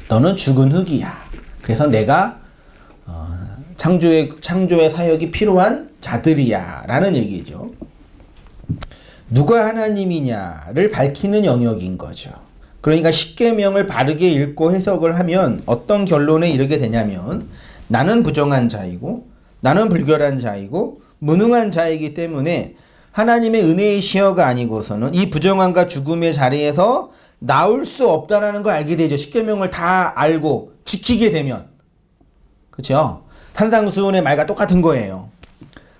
너는 죽은 흙이야. 그래서 내가 창조의 사역이 필요한 자들이야 라는 얘기죠. 누가 하나님이냐를 밝히는 영역인 거죠. 그러니까 10계명을 바르게 읽고 해석을 하면 어떤 결론에 이르게 되냐면 나는 부정한 자이고 나는 불결한 자이고 무능한 자이기 때문에 하나님의 은혜의 시여가 아니고서는 이 부정함과 죽음의 자리에서 나올 수 없다라는 걸 알게 되죠. 10계명을 다 알고 지키게 되면. 그렇죠? 산상수훈의 말과 똑같은 거예요.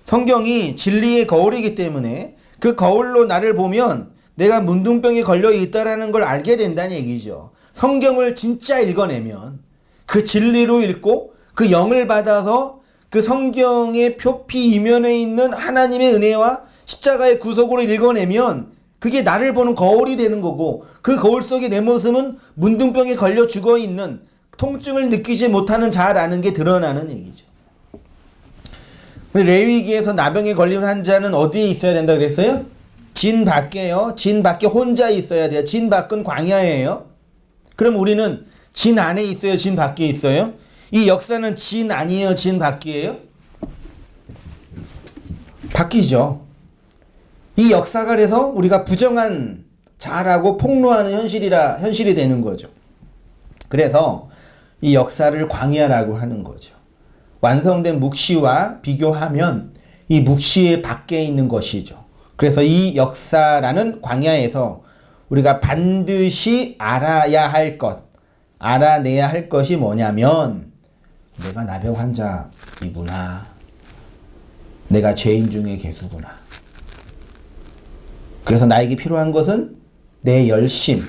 성경이 진리의 거울이기 때문에 그 거울로 나를 보면 내가 문둥병에 걸려 있다라는 걸 알게 된다는 얘기죠. 성경을 진짜 읽어내면 그 진리로 읽고 그 영을 받아서 그 성경의 표피 이면에 있는 하나님의 은혜와 십자가의 구속으로 읽어내면 그게 나를 보는 거울이 되는 거고 그 거울 속에 내 모습은 문둥병에 걸려 죽어있는 통증을 느끼지 못하는 자라는 게 드러나는 얘기죠. 레위기에서 나병에 걸린 환자는 어디에 있어야 된다 그랬어요? 진 밖에요. 진 밖에 혼자 있어야 돼요. 진 밖은 광야예요. 그럼 우리는 진 안에 있어요? 진 밖에 있어요? 이 역사는 진 아니에요? 진 밖이에요? 바뀌죠. 이 역사가 그래서 우리가 부정한 자라고 폭로하는 현실이 되는 거죠. 그래서 이 역사를 광야라고 하는 거죠. 완성된 묵시와 비교하면 이 묵시의 밖에 있는 것이죠. 그래서 이 역사라는 광야에서 우리가 반드시 알아야 할 것, 알아내야 할 것이 뭐냐면 내가 나병 환자이구나. 내가 죄인 중에 괴수구나. 그래서 나에게 필요한 것은 내 열심,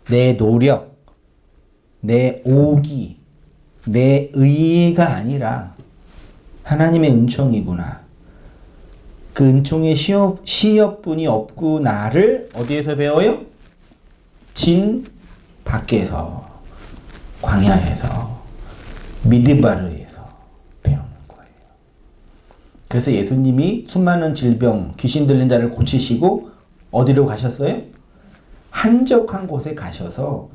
내 노력, 내 오기, 내 의의가 아니라 하나님의 은총이구나. 그 은총의 시여뿐이 없구나를 어디에서 배워요? 진 밖에서, 광야에서, 미드바르에서 배우는 거예요. 그래서 예수님이 수많은 질병, 귀신 들린 자를 고치시고 어디로 가셨어요? 한적한 곳에 가셔서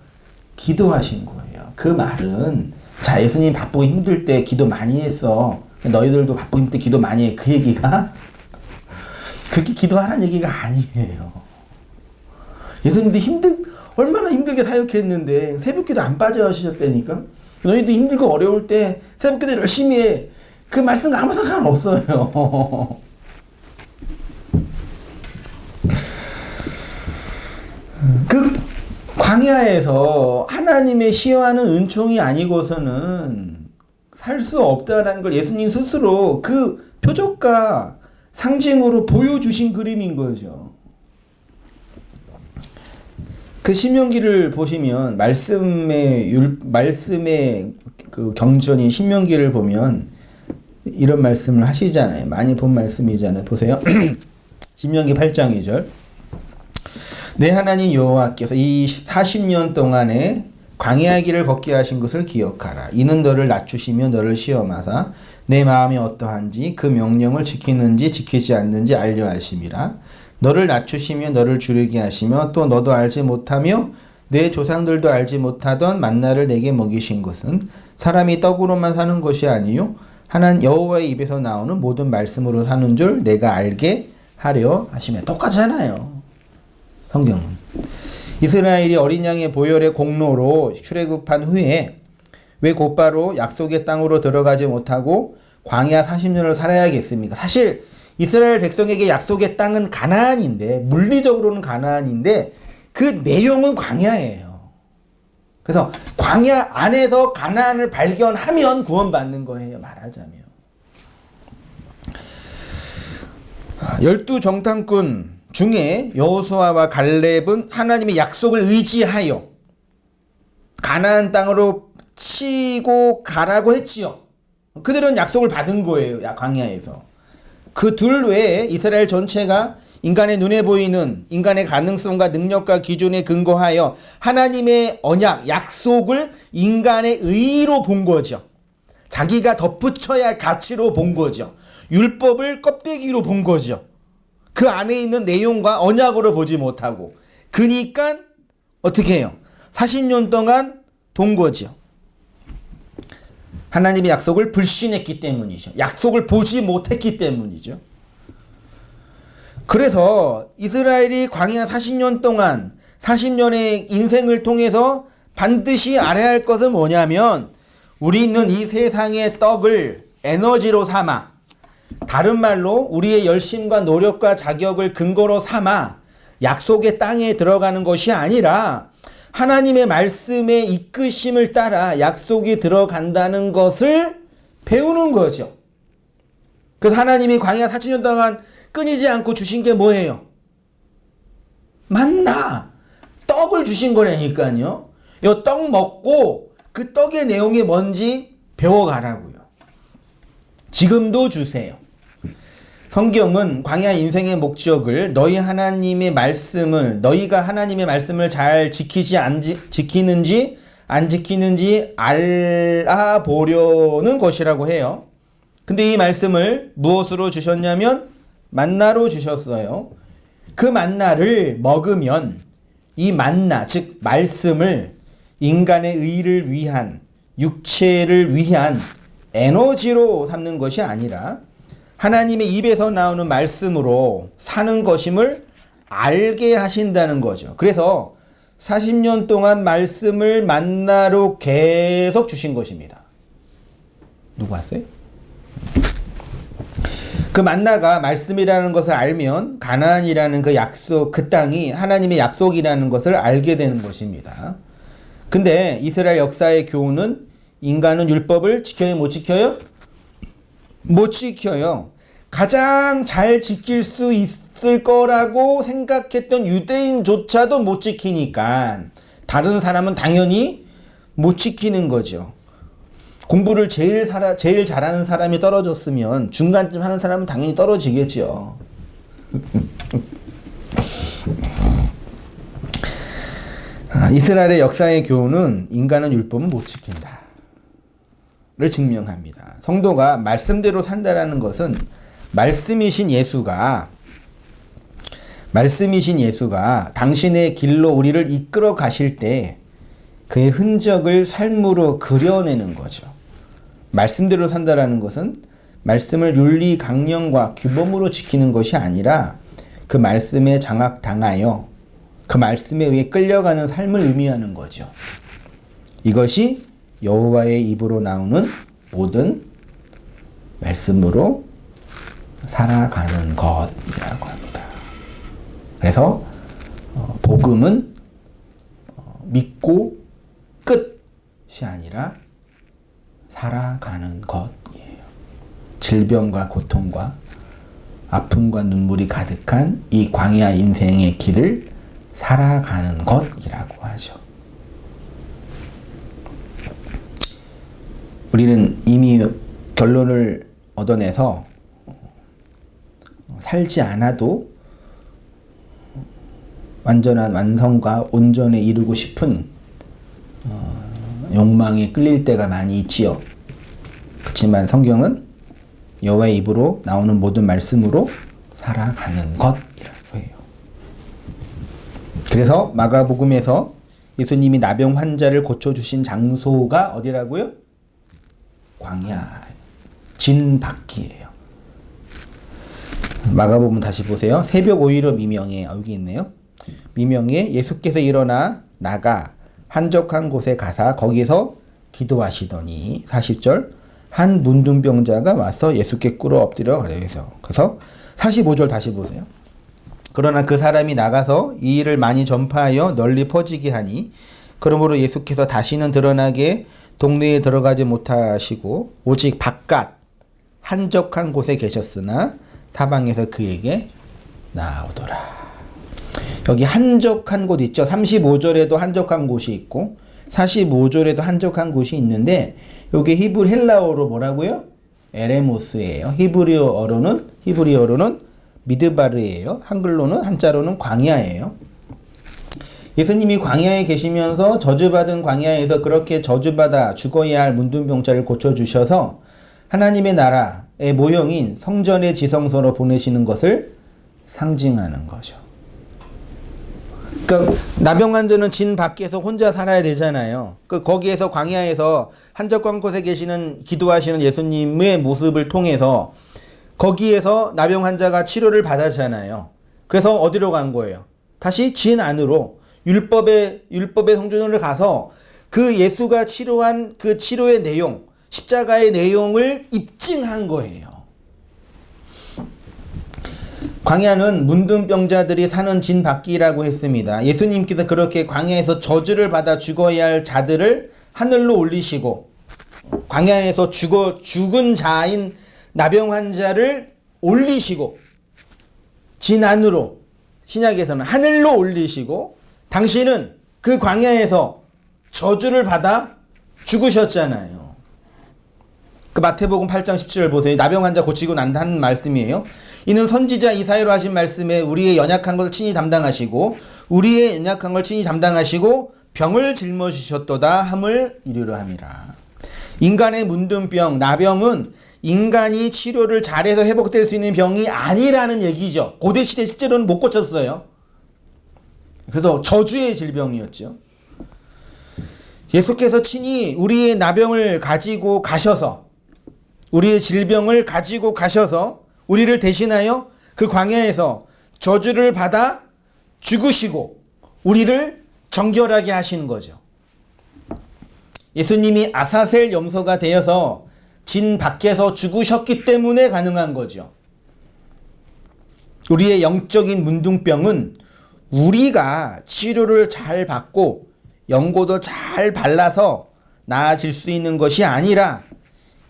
기도하신 거예요. 그 말은 자, 예수님 바쁘고 힘들 때 기도 많이 했어. 너희들도 바쁘고 힘들 때 기도 많이 해. 그 얘기가 그렇게 기도하라는 얘기가 아니에요. 예수님도 얼마나 힘들게 사역했는데 새벽기도 안 빠져 하셨다니까. 너희도 힘들고 어려울 때 새벽기도 열심히 해. 그 말씀과 아무 상관없어요. 그 광야에서 하나님의 시여하는 은총이 아니고서는 할 수 없다라는 걸 예수님 스스로 그 표적과 상징으로 보여주신 그림인 거죠. 그 신명기를 보시면 말씀의 그 경전인 신명기를 보면 이런 말씀을 하시잖아요. 많이 본 말씀이잖아요. 보세요. 신명기 8장 2절. 내 하나님 여호와께서 이 40년 동안에 광야의 길을 걷게 하신 것을 기억하라. 이는 너를 낮추시며 너를 시험하사 내 마음이 어떠한지 그 명령을 지키는지 지키지 않는지 알려 하심이라. 너를 낮추시며 너를 줄이게 하시며 또 너도 알지 못하며 내 조상들도 알지 못하던 만나를 내게 먹이신 것은 사람이 떡으로만 사는 것이 아니요 하나님 여호와의 입에서 나오는 모든 말씀으로 사는 줄 내가 알게 하려 하시며. 똑같잖아요. 성경은. 이스라엘이 어린 양의 보혈의 공로로 출애굽한 후에 왜 곧바로 약속의 땅으로 들어가지 못하고 광야 40년을 살아야겠습니까? 사실 이스라엘 백성에게 약속의 땅은 가나안인데, 물리적으로는 가나안인데 그 내용은 광야예요. 그래서 광야 안에서 가나안을 발견하면 구원받는 거예요. 말하자면. 12정탐꾼 중에 여호수아와 갈렙은 하나님의 약속을 의지하여 가나안 땅으로 치고 가라고 했지요. 그들은 약속을 받은 거예요. 광야에서. 그 둘 외에 이스라엘 전체가 인간의 눈에 보이는 인간의 가능성과 능력과 기준에 근거하여 하나님의 언약, 약속을 인간의 의로 본 거죠. 자기가 덧붙여야 할 가치로 본 거죠. 율법을 껍데기로 본 거죠. 그 안에 있는 내용과 언약으로 보지 못하고. 그니까 어떻게 해요? 40년 동안 돈 거죠. 하나님의 약속을 불신했기 때문이죠. 약속을 보지 못했기 때문이죠. 그래서 이스라엘이 광야 40년 동안 40년의 인생을 통해서 반드시 알아야 할 것은 뭐냐면 우리는 이 세상의 떡을 에너지로 삼아, 다른 말로 우리의 열심과 노력과 자격을 근거로 삼아 약속의 땅에 들어가는 것이 아니라 하나님의 말씀의 이끄심을 따라 약속이 들어간다는 것을 배우는 거죠. 그래서 하나님이 광야 40년 동안 끊이지 않고 주신 게 뭐예요? 만나. 떡을 주신 거라니까요. 이 떡 먹고 그 떡의 내용이 뭔지 배워가라고요. 지금도 주세요. 성경은 광야 인생의 목적을 너희가 하나님의 말씀을 잘 지키는지 안 지키는지 알아보려는 것이라고 해요. 근데 이 말씀을 무엇으로 주셨냐면 만나로 주셨어요. 그 만나를 먹으면 이 만나, 즉 말씀을 인간의 의를 위한, 육체를 위한 에너지로 삼는 것이 아니라 하나님의 입에서 나오는 말씀으로 사는 것임을 알게 하신다는 거죠. 그래서 40년 동안 말씀을 만나로 계속 주신 것입니다. 누구 왔어요? 그 만나가 말씀이라는 것을 알면 가나안이라는 그 약속, 그 땅이 하나님의 약속이라는 것을 알게 되는 것입니다. 근데 이스라엘 역사의 교훈은 인간은 율법을 지켜요, 못 지켜요? 못 지켜요. 가장 잘 지킬 수 있을 거라고 생각했던 유대인조차도 못 지키니까 다른 사람은 당연히 못 지키는 거죠. 공부를 제일 잘하는 사람이 떨어졌으면 중간쯤 하는 사람은 당연히 떨어지겠죠. 이스라엘의 역사의 교훈은 인간은 율법은 못 지킨다 를 증명합니다. 성도가 말씀대로 산다라는 것은 말씀이신 예수가 당신의 길로 우리를 이끌어 가실 때 그의 흔적을 삶으로 그려내는 거죠. 말씀대로 산다라는 것은 말씀을 윤리 강령과 규범으로 지키는 것이 아니라 그 말씀에 장악당하여 그 말씀에 의해 끌려가는 삶을 의미하는 거죠. 이것이 여호와의 입으로 나오는 모든 말씀으로 살아가는 것이라고 합니다. 그래서 복음은 믿고 끝이 아니라 살아가는 것이에요. 질병과 고통과 아픔과 눈물이 가득한 이 광야 인생의 길을 살아가는 것이라고 하죠. 우리는 이미 결론을 얻어내서 살지 않아도 완전한 완성과 온전에 이루고 싶은 욕망에 끌릴 때가 많이 있지요. 그렇지만 성경은 여호와의 입으로 나오는 모든 말씀으로 살아가는 것이라고 해요. 그래서 마가복음에서 예수님이 나병 환자를 고쳐주신 장소가 어디라고요? 광야, 진밖이에요. 마가복음 다시 보세요. 새벽 오히려 미명에 여기 있네요. 미명에 예수께서 일어나 나가 한적한 곳에 가사 거기서 기도하시더니 40절 한 문둥병자가 와서 예수께 꿇어 엎드려 그래서 45절 다시 보세요. 그러나 그 사람이 나가서 이 일을 많이 전파하여 널리 퍼지게 하니 그러므로 예수께서 다시는 드러나게 동네에 들어가지 못하시고 오직 바깥 한적한 곳에 계셨으나 사방에서 그에게 나오더라. 여기 한적한 곳 있죠. 35절에도 한적한 곳이 있고 45절에도 한적한 곳이 있는데 여기 히브리 헬라어로 뭐라고요? 에레모스예요. 히브리어로는 미드바르예요. 한글로는 한자로는 광야예요. 예수님이 광야에 계시면서 저주받은 광야에서 그렇게 저주받아 죽어야 할 문둥병자를 고쳐주셔서 하나님의 나라의 모형인 성전의 지성소로 보내시는 것을 상징하는 거죠. 그러니까 나병 환자는 진 밖에서 혼자 살아야 되잖아요. 거기에서 광야에서 한적한 곳에 계시는 기도하시는 예수님의 모습을 통해서 거기에서 나병 환자가 치료를 받았잖아요. 그래서 어디로 간 거예요? 다시 진 안으로 율법의 성전으로 가서 그 예수가 치료한 그 치료의 내용, 십자가의 내용을 입증한 거예요. 광야는 문둥병자들이 사는 진밖이라고 했습니다. 예수님께서 그렇게 광야에서 저주를 받아 죽어야 할 자들을 하늘로 올리시고 광야에서 죽은 자인 나병 환자를 올리시고 진 안으로 신약에서는 하늘로 올리시고 당신은 그 광야에서 저주를 받아 죽으셨잖아요. 그 마태복음 8장 17절 보세요. 나병 환자 고치고 난다는 말씀이에요. 이는 선지자 이사야로 하신 말씀에 우리의 연약한 걸 친히 담당하시고 병을 짊어지셨도다 함을 이루려 함이라. 인간의 문둥병, 나병은 인간이 치료를 잘해서 회복될 수 있는 병이 아니라는 얘기죠. 고대 시대 실제로는 못 고쳤어요. 그래서 저주의 질병이었죠. 예수께서 친히 우리의 나병을 가지고 가셔서 우리의 질병을 가지고 가셔서 우리를 대신하여 그 광야에서 저주를 받아 죽으시고 우리를 정결하게 하신 거죠. 예수님이 아사셀 염소가 되어서 진 밖에서 죽으셨기 때문에 가능한 거죠. 우리의 영적인 문둥병은 우리가 치료를 잘 받고 연고도 잘 발라서 나아질 수 있는 것이 아니라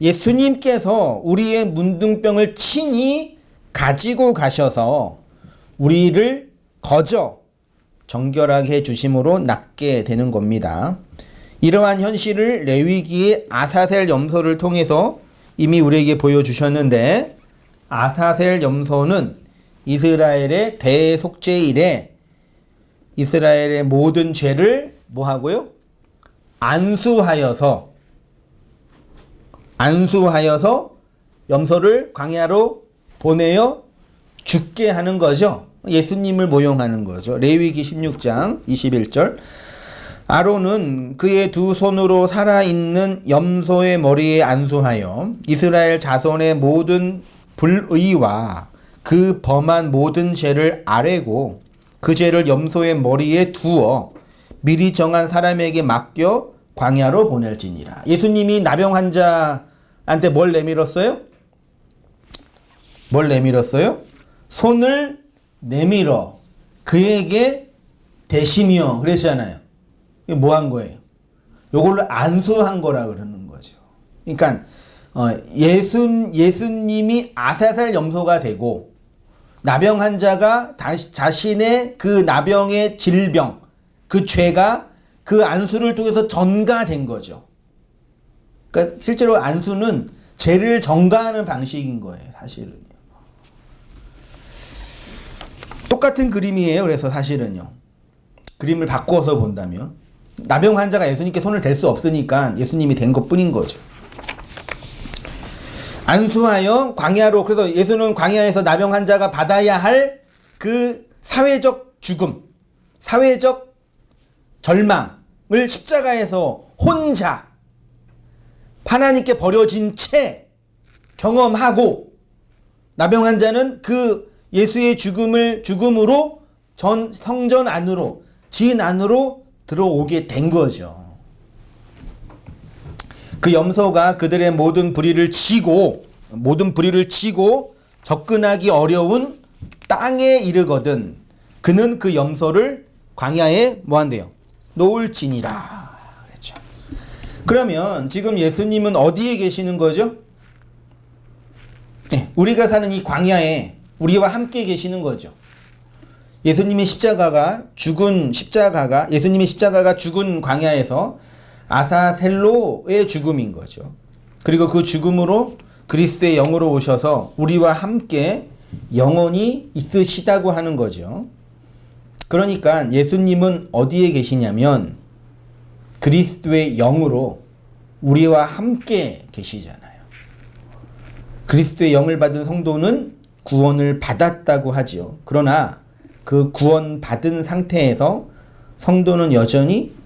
예수님께서 우리의 문둥병을 친히 가지고 가셔서 우리를 거저 정결하게 해주심으로 낫게 되는 겁니다. 이러한 현실을 레위기의 아사셀 염소를 통해서 이미 우리에게 보여주셨는데 아사셀 염소는 이스라엘의 대속죄 이래 이스라엘의 모든 죄를 뭐 하고요? 안수하여서 염소를 광야로 보내어 죽게 하는 거죠. 예수님을 모형하는 거죠. 레위기 16장 21절 아론은 그의 두 손으로 살아있는 염소의 머리에 안수하여 이스라엘 자손의 모든 불의와 그 범한 모든 죄를 아뢰고 그 죄를 염소의 머리에 두어 미리 정한 사람에게 맡겨 광야로 보낼지니라. 예수님이 나병 환자한테 뭘 내밀었어요? 손을 내밀어 그에게 대시며 그랬잖아요. 이게 뭐 한 거예요? 요걸로 안수한 거라 그러는 거죠. 그러니까 예수님이 아사살 염소가 되고 나병 환자가 자신의 그 나병의 질병, 그 죄가 그 안수를 통해서 전가된 거죠. 그러니까 실제로 안수는 죄를 전가하는 방식인 거예요, 사실은요. 똑같은 그림이에요. 그래서 사실은요. 그림을 바꿔서 본다면 나병 환자가 예수님께 손을 댈 수 없으니까 예수님이 된 것뿐인 거죠. 안수하여 광야로, 그래서 예수는 광야에서 나병 환자가 받아야 할 그 사회적 죽음, 사회적 절망을 십자가에서 혼자 하나님께 버려진 채 경험하고, 나병 환자는 그 예수의 죽음으로 성전 안으로, 진 안으로 들어오게 된 거죠. 그 염소가 그들의 모든 불의를 치고 접근하기 어려운 땅에 이르거든 그는 그 염소를 광야에 뭐한대요? 놓을지니라 그랬죠. 그러면 지금 예수님은 어디에 계시는 거죠? 네, 우리가 사는 이 광야에 우리와 함께 계시는 거죠. 예수님의 십자가가 죽은 광야에서 아사셀로의 죽음인 거죠. 그리고 그 죽음으로 그리스도의 영으로 오셔서 우리와 함께 영원히 있으시다고 하는 거죠. 그러니까 예수님은 어디에 계시냐면 그리스도의 영으로 우리와 함께 계시잖아요. 그리스도의 영을 받은 성도는 구원을 받았다고 하죠. 그러나 그 구원받은 상태에서 성도는 여전히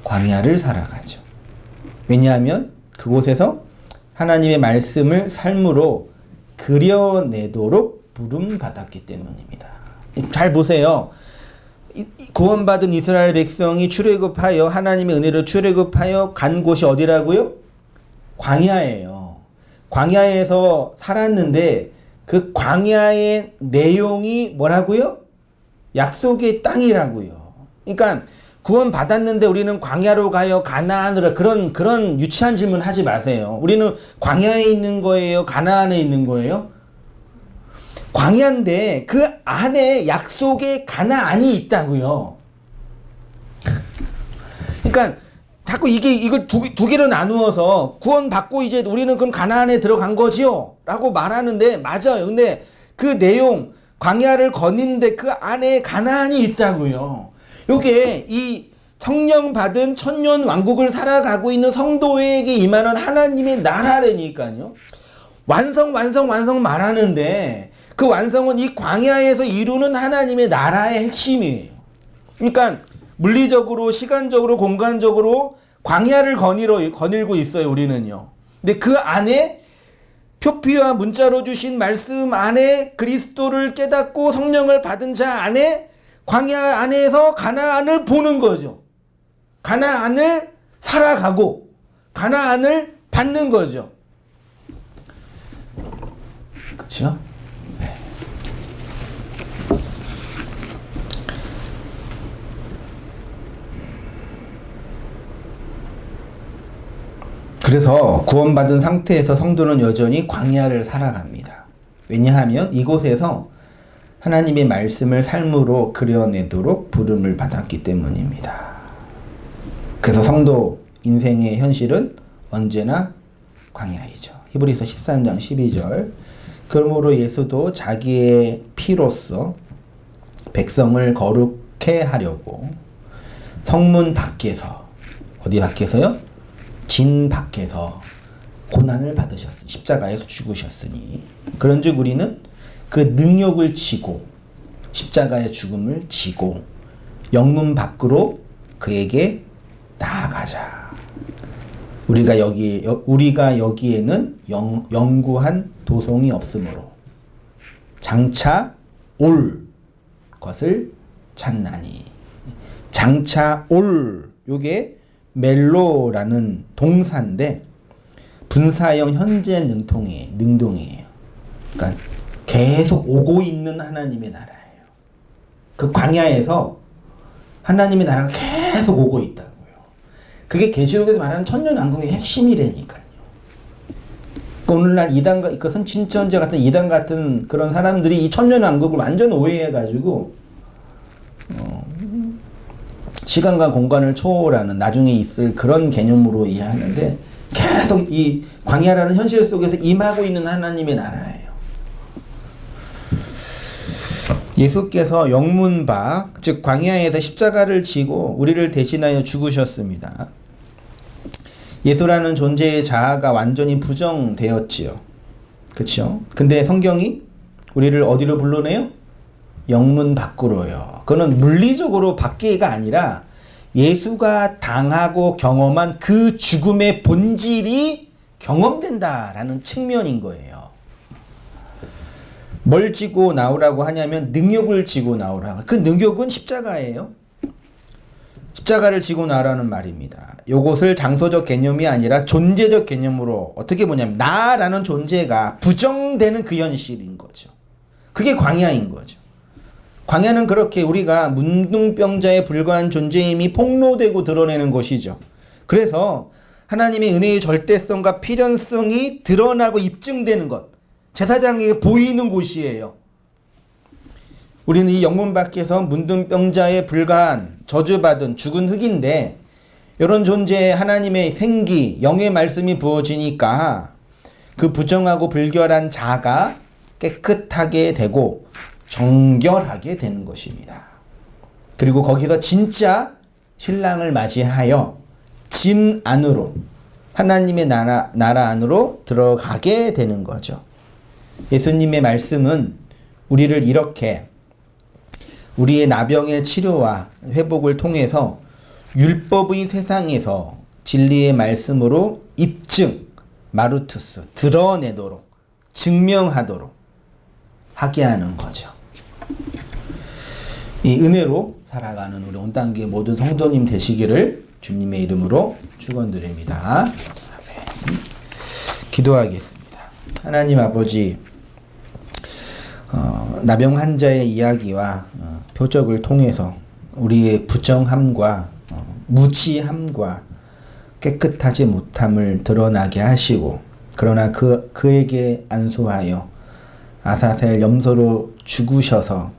광야를 살아가죠. 왜냐하면 그곳에서 하나님의 말씀을 삶으로 그려내도록 부름받았기 때문입니다. 잘 보세요. 구원받은 이스라엘 백성이 출애굽하여 하나님의 은혜로 출애굽하여 간 곳이 어디라고요? 광야예요. 광야에서 살았는데 그 광야의 내용이 뭐라고요? 약속의 땅이라고요. 그러니까 구원 받았는데 우리는 광야로 가요, 가나안으로, 그런 유치한 질문 하지 마세요. 우리는 광야에 있는 거예요, 가나안에 있는 거예요? 광야인데 그 안에 약속의 가나안이 있다고요. 그러니까 자꾸 이걸 두 개로 나누어서 구원 받고 이제 우리는 그럼 가나안에 들어간 거지요? 라고 말하는데 맞아요. 근데 그 내용, 광야를 거니는데 그 안에 가나안이 있다고요. 요게 이 성령 받은 천년 왕국을 살아가고 있는 성도에게 임하는 하나님의 나라라니까요. 완성 말하는데 그 완성은 이 광야에서 이루는 하나님의 나라의 핵심이에요. 그러니까 물리적으로, 시간적으로, 공간적으로 광야를 거닐고 있어요, 우리는요. 근데 그 안에 표피와 문자로 주신 말씀 안에 그리스도를 깨닫고 성령을 받은 자 안에 광야 안에서 가나안을 보는 거죠. 가나안을 살아가고 가나안을 받는 거죠. 그렇죠? 네. 그래서 구원받은 상태에서 성도는 여전히 광야를 살아갑니다. 왜냐하면 이곳에서 하나님의 말씀을 삶으로 그려내도록 부름을 받았기 때문입니다. 그래서 성도 인생의 현실은 언제나 광야이죠. 히브리서 13장 12절. 그러므로 예수도 자기의 피로써 백성을 거룩해 하려고 성문 밖에서, 어디 밖에서요? 진 밖에서 고난을 받으셨으니, 십자가에서 죽으셨으니, 그런즉 우리는 그 능력을 지고 십자가의 죽음을 지고 영문 밖으로 그에게 나아가자. 우리가 여기에는 영구한 도성이 없으므로 장차 올 것을 찾나니. 장차 올, 요게 멜로라는 동사인데 분사형 현재 능동이에요. 그러니까 계속 오고 있는 하나님의 나라예요. 그 광야에서 하나님의 나라가 계속 오고 있다고요. 그게 계시록에서 말하는 천년왕국의 핵심이라니까요. 그러니까 오늘날 이단, 그 진천제 같은 이단 같은 그런 사람들이 이 천년왕국을 완전 오해해가지고 시간과 공간을 초월하는 나중에 있을 그런 개념으로 이해하는데 계속 이 광야라는 현실 속에서 임하고 있는 하나님의 나라예요. 예수께서 영문박, 즉 광야에서 십자가를 지고 우리를 대신하여 죽으셨습니다. 예수라는 존재의 자아가 완전히 부정되었지요. 그렇죠? 근데 성경이 우리를 어디로 불러내요? 영문 밖으로요. 그거는 물리적으로 밖에가 아니라 예수가 당하고 경험한 그 죽음의 본질이 경험된다라는 측면인 거예요. 뭘 지고 나오라고 하냐면 능욕을 지고 나오라. 그 능욕은 십자가예요. 십자가를 지고 나오라는 말입니다. 요것을 장소적 개념이 아니라 존재적 개념으로 어떻게 보냐면 나라는 존재가 부정되는 그 현실인 거죠. 그게 광야인 거죠. 광야는 그렇게 우리가 문둥병자에 불과한 존재임이 폭로되고 드러내는 곳이죠. 그래서 하나님의 은혜의 절대성과 필연성이 드러나고 입증되는 것, 제사장에게 보이는 곳이에요. 우리는 이 영문 밖에서 문둥병자에 불과한 저주받은 죽은 흙인데 이런 존재에 하나님의 생기, 영의 말씀이 부어지니까 그 부정하고 불결한 자가 깨끗하게 되고 정결하게 되는 것입니다. 그리고 거기서 진짜 신랑을 맞이하여 진 안으로 하나님의 나라 안으로 들어가게 되는 거죠. 예수님의 말씀은 우리를 이렇게 우리의 나병의 치료와 회복을 통해서 율법의 세상에서 진리의 말씀으로 입증, 마루투스, 드러내도록, 증명하도록 하게 하는 거죠. 이 은혜로 살아가는 우리 온땅교회 모든 성도님 되시기를 주님의 이름으로 축원드립니다. 아멘. 기도하겠습니다. 하나님 아버지, 나병 환자의 이야기와 표적을 통해서 우리의 부정함과 무지함과 깨끗하지 못함을 드러나게 하시고, 그러나 그에게 안수하여 아사셀 염소로 죽으셔서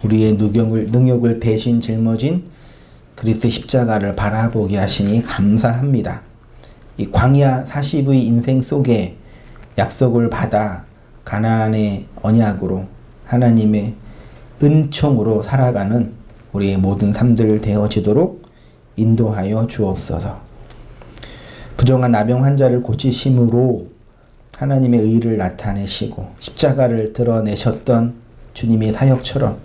우리의 능욕을 대신 짊어진 그리스도의 십자가를 바라보게 하시니 감사합니다. 이 광야 40의 인생 속에 약속을 받아 가나안의 언약으로 하나님의 은총으로 살아가는 우리의 모든 삶들 되어지도록 인도하여 주옵소서. 부정한 나병 환자를 고치심으로 하나님의 의를 나타내시고 십자가를 드러내셨던 주님의 사역처럼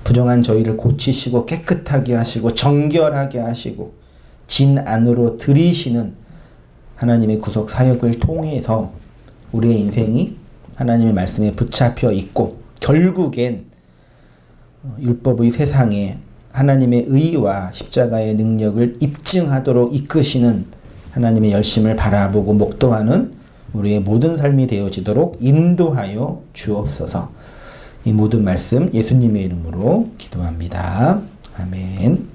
부정한 저희를 고치시고 깨끗하게 하시고 정결하게 하시고 진 안으로 들이시는 하나님의 구속 사역을 통해서 우리의 인생이 하나님의 말씀에 붙잡혀 있고 결국엔 율법의 세상에 하나님의 의와 십자가의 능력을 입증하도록 이끄시는 하나님의 열심을 바라보고 목도하는 우리의 모든 삶이 되어지도록 인도하여 주옵소서. 이 모든 말씀 예수님의 이름으로 기도합니다. 아멘.